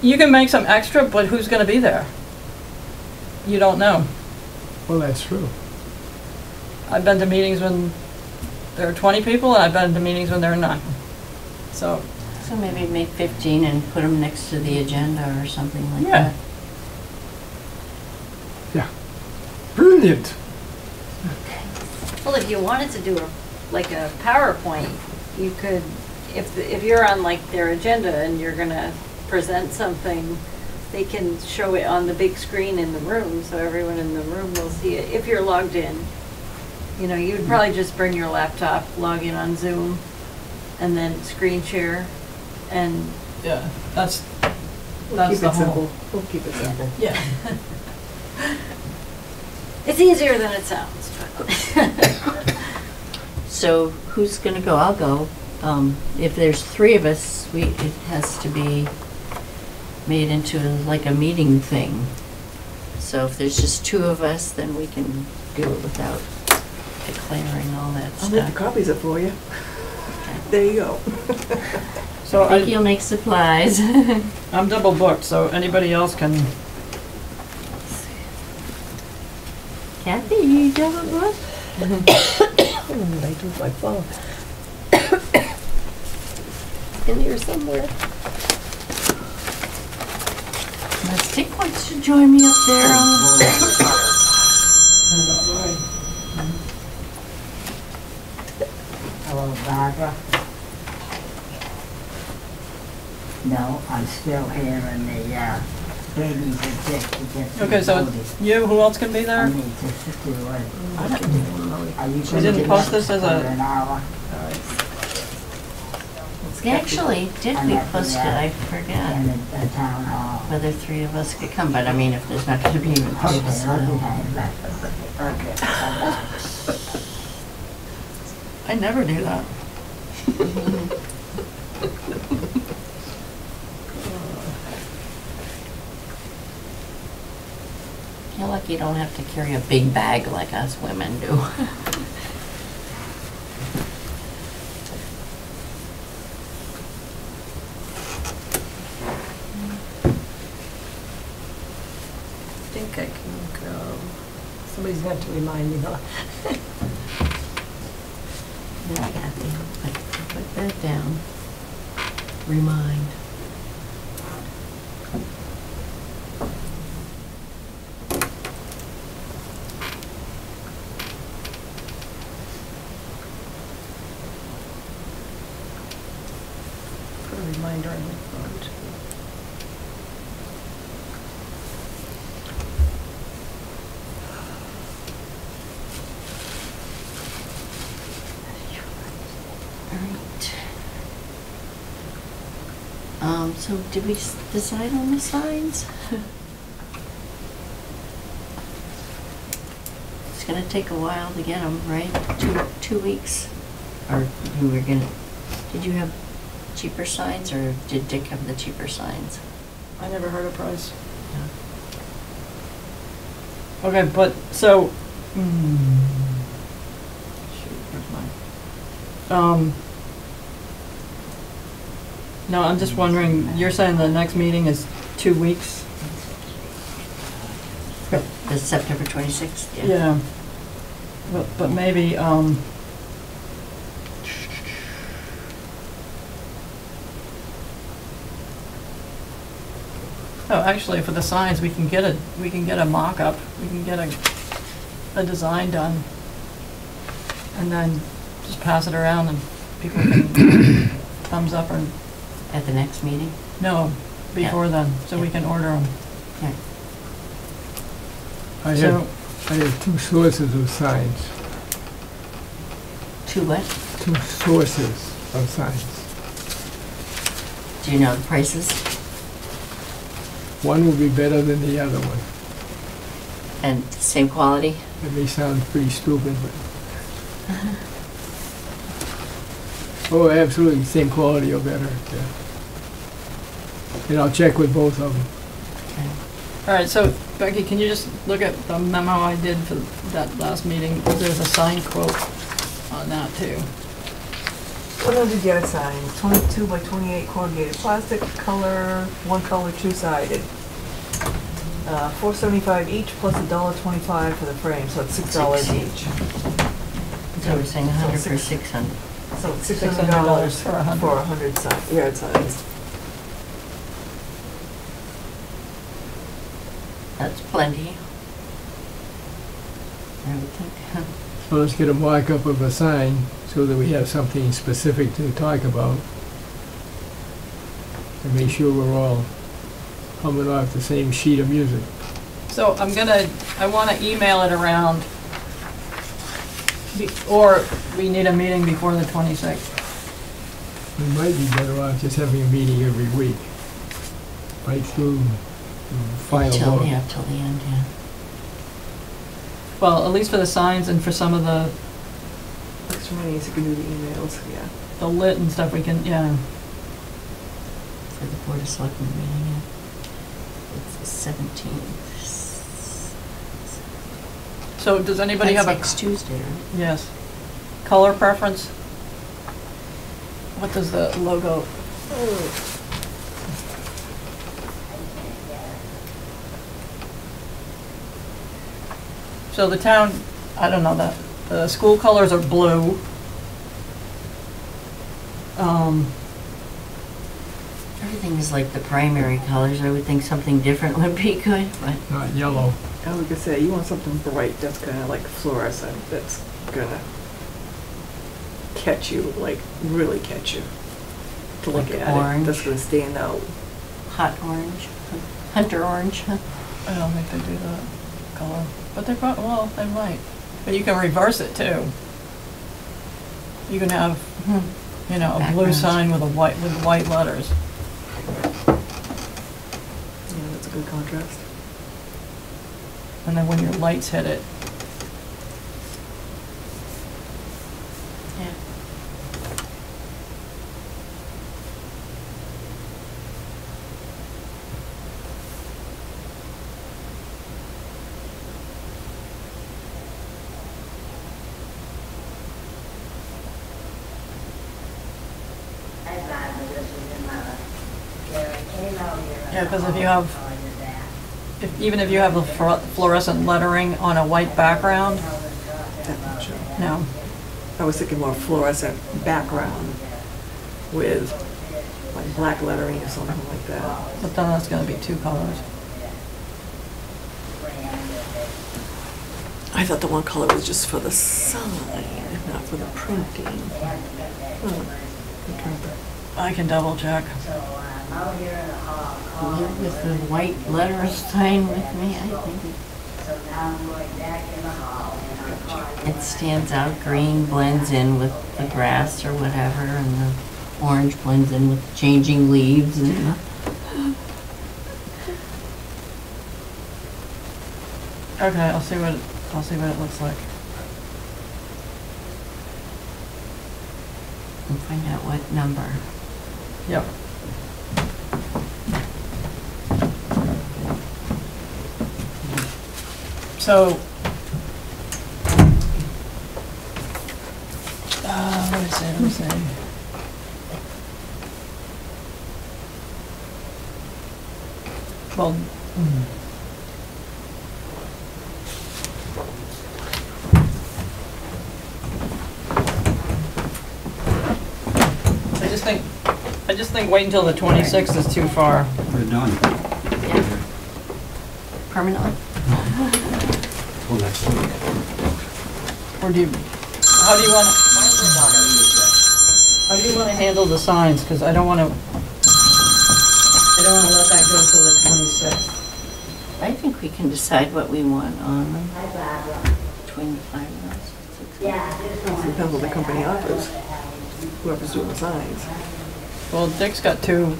You can make some extra, but who's gonna be there? You don't know. Well, that's true. I've been to meetings when there are 20 people, and I've been to meetings when there are none. So, So maybe make 15 and put them next to the agenda or something like Yeah. that. Brilliant. Well, if you wanted to do like a PowerPoint, you could, if you're on like their agenda and you're gonna present something, they can show it on the big screen in the room, so everyone in the room will see it, if you're logged in. You know, you'd probably just bring your laptop, log in on Zoom, and then screen share, and, yeah, that's We'll keep the it whole. simple. We'll keep it simple. Yeah. it's easier than it sounds, but. So who's gonna go? I'll go. If there's 3 of us, it has to be made into like a meeting thing. So if there's just 2 of us, then we can do it without declaring all that I'll make the stuff. copies up for you. There you go. So I think you'll make supplies. I'm double booked, so anybody else can. Kathy, you double booked? I do my phone. In here somewhere. Mystic wants to join me up there on the... Hello, Barbara. No, I'm still here in the, waiting for Dick to get the Okay, so voting. it's you, who else can be I there? need to do it. Are you We gonna didn't do post that this as for a- an hour? Actually, did we post it? I In forgot the town hall. whether 3 of us could come, but I mean, if there's not gonna be even Okay, posted. I'll do that. Okay, bye-bye. I never do that. You're lucky you don't have to carry a big bag like us women do. I think I can go. Somebody's got to remind me though. Yeah, Kathy, put that down. Remind. Put a reminder on my phone too. All right. So did we decide on the signs? It's gonna take a while to get them, right? 2 weeks? Or you were gonna, did you have cheaper signs or did Dick have the cheaper signs? I never heard a price. No. Okay, but, so, shoot, where's mine? No, I'm just wondering, you're saying the next meeting is 2 weeks? The September 26th? Yeah. But maybe, oh, actually, for the signs, we can get a mock-up, we can get a design done, and then just pass it around and people can thumbs up or, At the next meeting? no, before then, so we can order them. Yeah. I So, have two sources of signs, 2 what? two sources of signs. Do you know the prices? One will be better than the other one. And same quality? It may sound pretty stupid, but... Oh, absolutely, same quality or better, yeah. And I'll check with both of them. Okay. all right, so Becky, can you just look at the memo I did for that last meeting? There's a sign quote on that too. What did you get a sign? 22 by 28 corrugated plastic, one color, two-sided. $4.75 each plus $1.25 for the frame, so it's $6 each. So we're saying 100 for six- 600. So it's $600 $600 for 100. for 100 yard signs. That's plenty. I would think. So let's get a mock-up of a sign so that we have something specific to talk about. And make sure we're all humming off the same sheet of music. So I wanna email it around, or we need a meeting before the 26th. We might be better off just having a meeting every week, right through the final Till, vote. yeah, till the end, yeah. Well, at least for the signs and for some of the Extra money, so you can do the emails, yeah. lit and stuff, we can, yeah. For the Board of Selectmen meeting, yeah. It's the 17th. So does anybody That's have a? next Tuesday, right? Yes. Color preference? What does the logo? So the town, I don't know, the school colors are blue. Everything is like the primary colors. I would think something different would be good, but Not yellow. I was gonna say, you want something bright that's gonna like fluorescent, that's gonna catch you, like really catch you to look Like at orange? it. That's gonna stand out. hot orange, hunter orange. I don't think they do that color, but they probably, well, they might. But you can reverse it too. You can have, you know, a blue Backgrounds. sign with white letters. Yeah, that's a good contrast. And then when your lights hit it, Yeah. Yeah, because if you have, even if you have a fluorescent lettering on a white background, That much. no. I was thinking more fluorescent background with like black lettering or something like that. But then that's gonna be two colors. I thought the one color was just for the sign, not for the printing. Oh, okay. I can double check. With the white letters sign with me, I think it stands out. Green blends in with the grass or whatever, and the orange blends in with changing leaves and the. Okay, I'll see what it looks like. And find out what number. Yep. So, let me see. Well, I just think wait until the 26th is too far. We're done. Permanently? Till next week. Or do you, how do you want to handle the signs? Because I don't want to let that go till the 26th. I think we can decide what we want on them. Between the five of us. Depends what the company offers, whoever's doing the signs. Well, Dick's got two.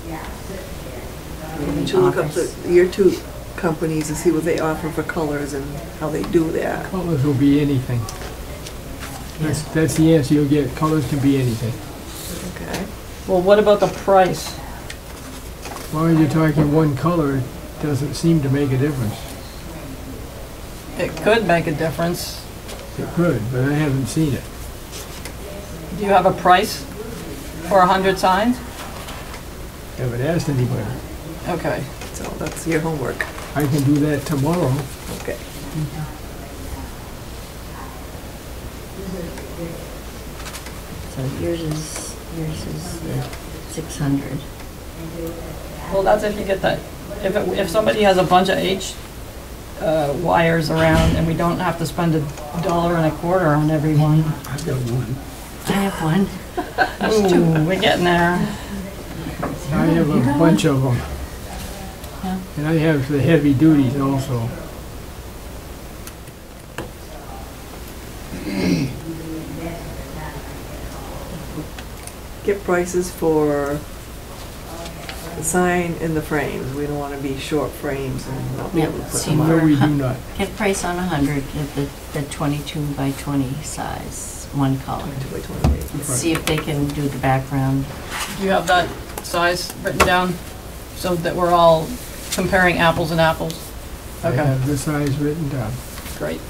You should look up your two companies and see what they offer for colors and how they do that. Colors will be anything. That's the answer you'll get. Colors can be anything. Okay. Well, what about the price? As long as you're talking one color, it doesn't seem to make a difference. It could make a difference. It could, but I haven't seen it. Do you have a price for 100 signs? Haven't asked anybody. Okay. So that's your homework. I can do that tomorrow. Okay. So yours is the 600. Well, that's if you get that. If somebody has a bunch of wires around and we don't have to spend $1.25 on every one. I've got one. I have one. Ooh, we're getting there. I have a bunch of them. Yeah. And I have the heavy duties also. Get prices for the sign and the frames. We don't want to be short frames and not be able to Yep, put see them where- on. No, we do not. Get price on 100 at the 22 by 20 size, one color. 22 by 28. Let's see if they can do the background. Do you have that size written down so that we're all comparing apples and apples? I Okay, have the size written down. great.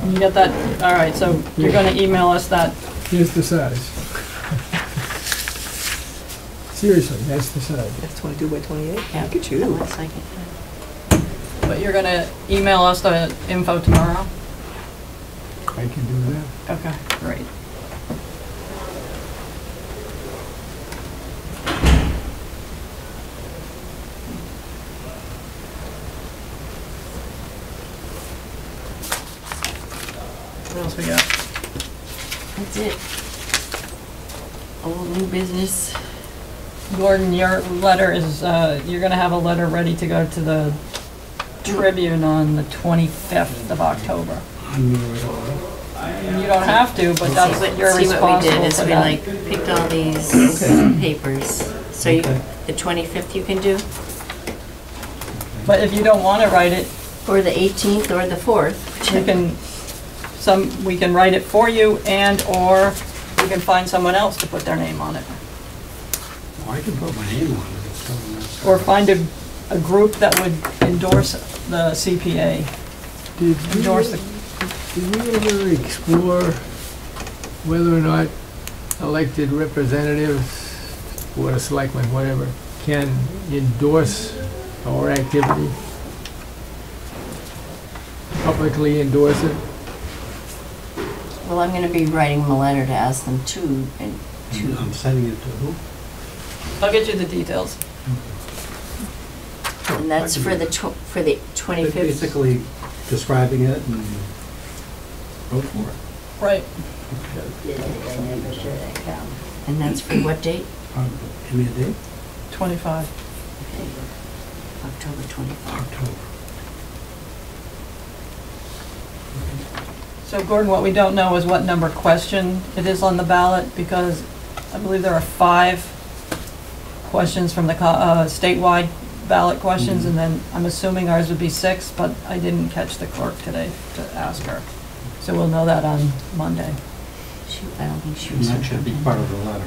You got that? All right, so you're going to email us that. Here's the size. Seriously, that's the size. That's 22 by 28? Yeah, Look at that you. looks like it. But you're going to email us the info tomorrow? I can do that. Okay, great. What else we got? That's it. Old new business. Gordon, your letter is, you're gonna have a letter ready to go to the Tribune on the 25th of October. You don't have to, but that's, you're See what we did responsible is for we that. like picked all these papers. So you, the 25th you can do, But if you don't wanna write it, or the 18th or the 4th. you can, we can write it for you and/or we can find someone else to put their name on it. Well, I can put my name on it. It's still not- Or find a group that would endorse the CPA. Did Endorse the, we ever explore whether or not elected representatives, Board of Selectmen, whatever, can endorse our activity, publicly endorse it. Well, I'm gonna be writing them a letter to ask them to, and I'm sending it to who? I'll get you the details. and that's for the for the 25th. Basically describing it and vote for it. Right. They never should have come. And that's for what date? Give me a date? 25. October 25th. October. So Gordon, what we don't know is what number question it is on the ballot, because I believe there are 5 questions from the statewide ballot questions, and then I'm assuming ours would be 6, but I didn't catch the clerk today to ask her. So we'll know that on Monday. I don't think she And was. that should be part of the letter.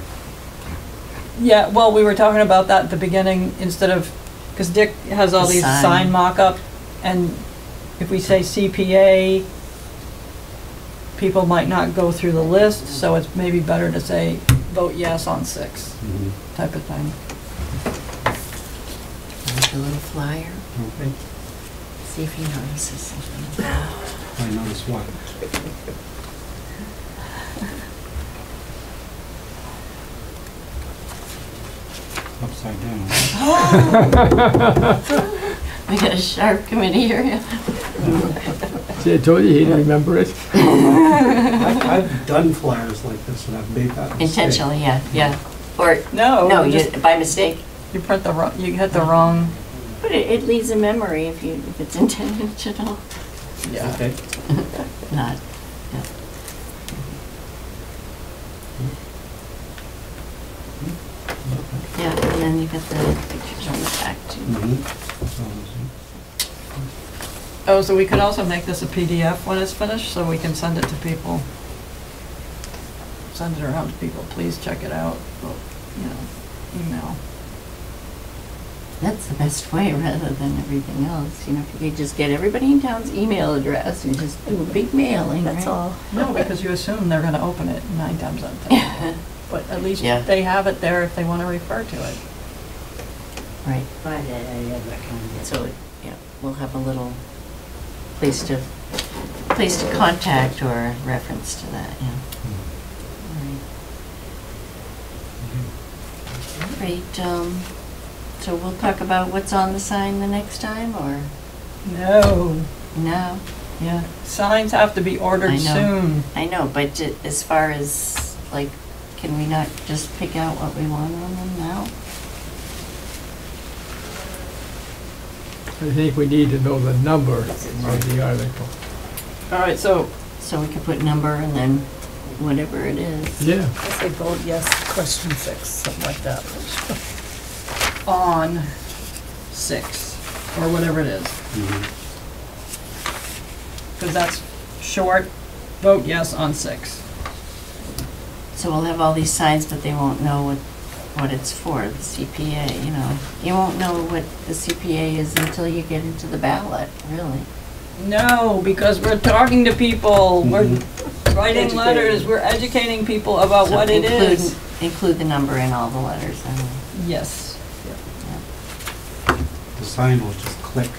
Yeah, well, we were talking about that at the beginning, instead of, because Dick has all The these sign. sign mock-up, and if we say CPA, people might not go through the list, so it's maybe better to say, vote yes on 6, type of thing. Like a little flyer. Okay. See if he notices something. I noticed what? Upside down. We got a sharp committee here. See, I told you he'd remember it. I've done flyers like this and I've made that mistake. Intentionally, yeah. Or, No, no, you you, just, by mistake. you print the wrong, you hit the wrong, But it leaves a memory if it's intentional. yeah. Okay. Not, yeah. Yeah, and then you got the pictures on the back too. Oh, so we could also make this a PDF when it's finished, so we can send it to people. Send it around to people, please check it out, you know, email. That's the best way rather than everything else. You know, if you could just get everybody in town's email address and just do a big mailing, That's right? all. No, because you assume they're gonna open it 9 times out of 10. But at least Yeah. they have it there if they wanna refer to it. Right. Why did I ever come to? So, yeah, we'll have a little place to contact or reference to that, yeah. All right, so we'll talk about what's on the sign the next time, or No. no? Yeah. Signs have to be I ordered know. soon. I know, but as far as, like, can we not just pick out what we want on them now? I think we need to know the number of the article. All right, so So we could put number and then whatever it is. Yeah. I say vote yes, question 6, something like that. on 6, or whatever it is, because that's short, vote yes on 6. So we'll have all these signs, but they won't know what it's for, the CPA, you know. You won't know what the CPA is until you get into the ballot, really. No, because we're talking to people, we're writing Educating. letters, we're educating people about So what it include- is. Include the number in all the letters, then. Yes. The sign will just click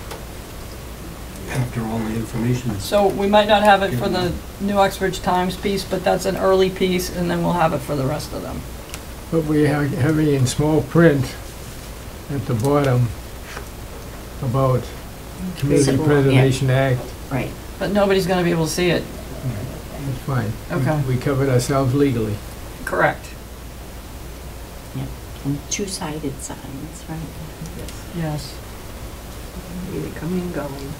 after all the information is. So we might not have it for the New Oxford Times piece, but that's an early piece, and then we'll have it for the rest of them. But we have it in small print at the bottom about Community Simple, yeah. Preservation Act. Right. But nobody's gonna be able to see it. That's fine. Okay. We covered ourselves legally. Correct. And two-sided signs, right? Yes. Either coming, going.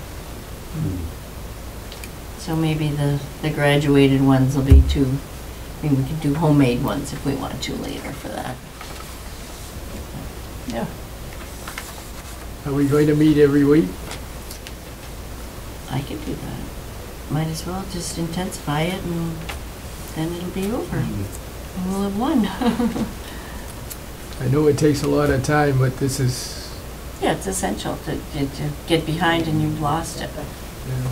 So maybe the graduated ones will be two, I mean, we could do homemade ones if we want to later for that. Yeah. Are we going to meet every week? I could do that. Might as well just intensify it and then it'll be over. And we'll have one. I know it takes a lot of time, but this is, Yeah, it's essential to get behind and you've lost it. you know,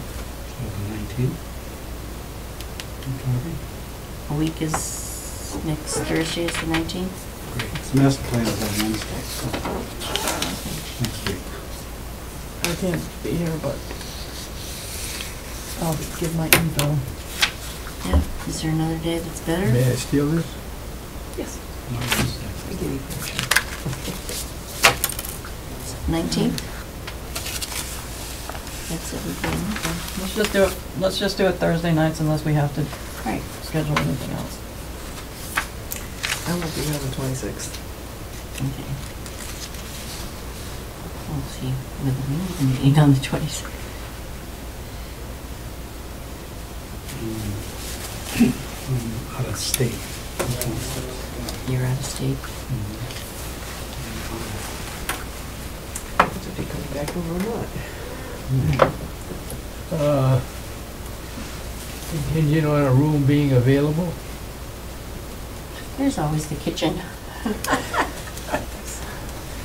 So the 19th? a week is, next Thursday is the 19th? Great. The master plan is on Wednesday, so next week. I can't be here, but I'll give my info. Yeah, is there another day that's better? May I steal this? Yes. On Wednesday. I give you permission. 19th? That's everything. Let's just do it Thursday nights unless we have to Right. schedule anything else. I won't be here on the 26th. Okay. We'll see whether we need a meeting on the 26th. Out of state. You're out of state. If they come back over or not. Contingent on a room being available? There's always the kitchen.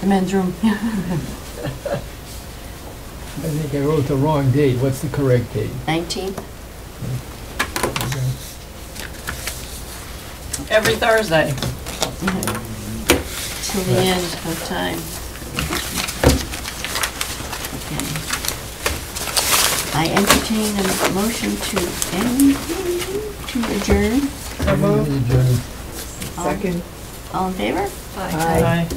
The men's room. I think I wrote the wrong date. What's the correct date? 19th? Every Thursday. Till the end of time. Okay. I entertain a motion to end, to adjourn. Adjourn. Second. All in favor? Aye. Bye.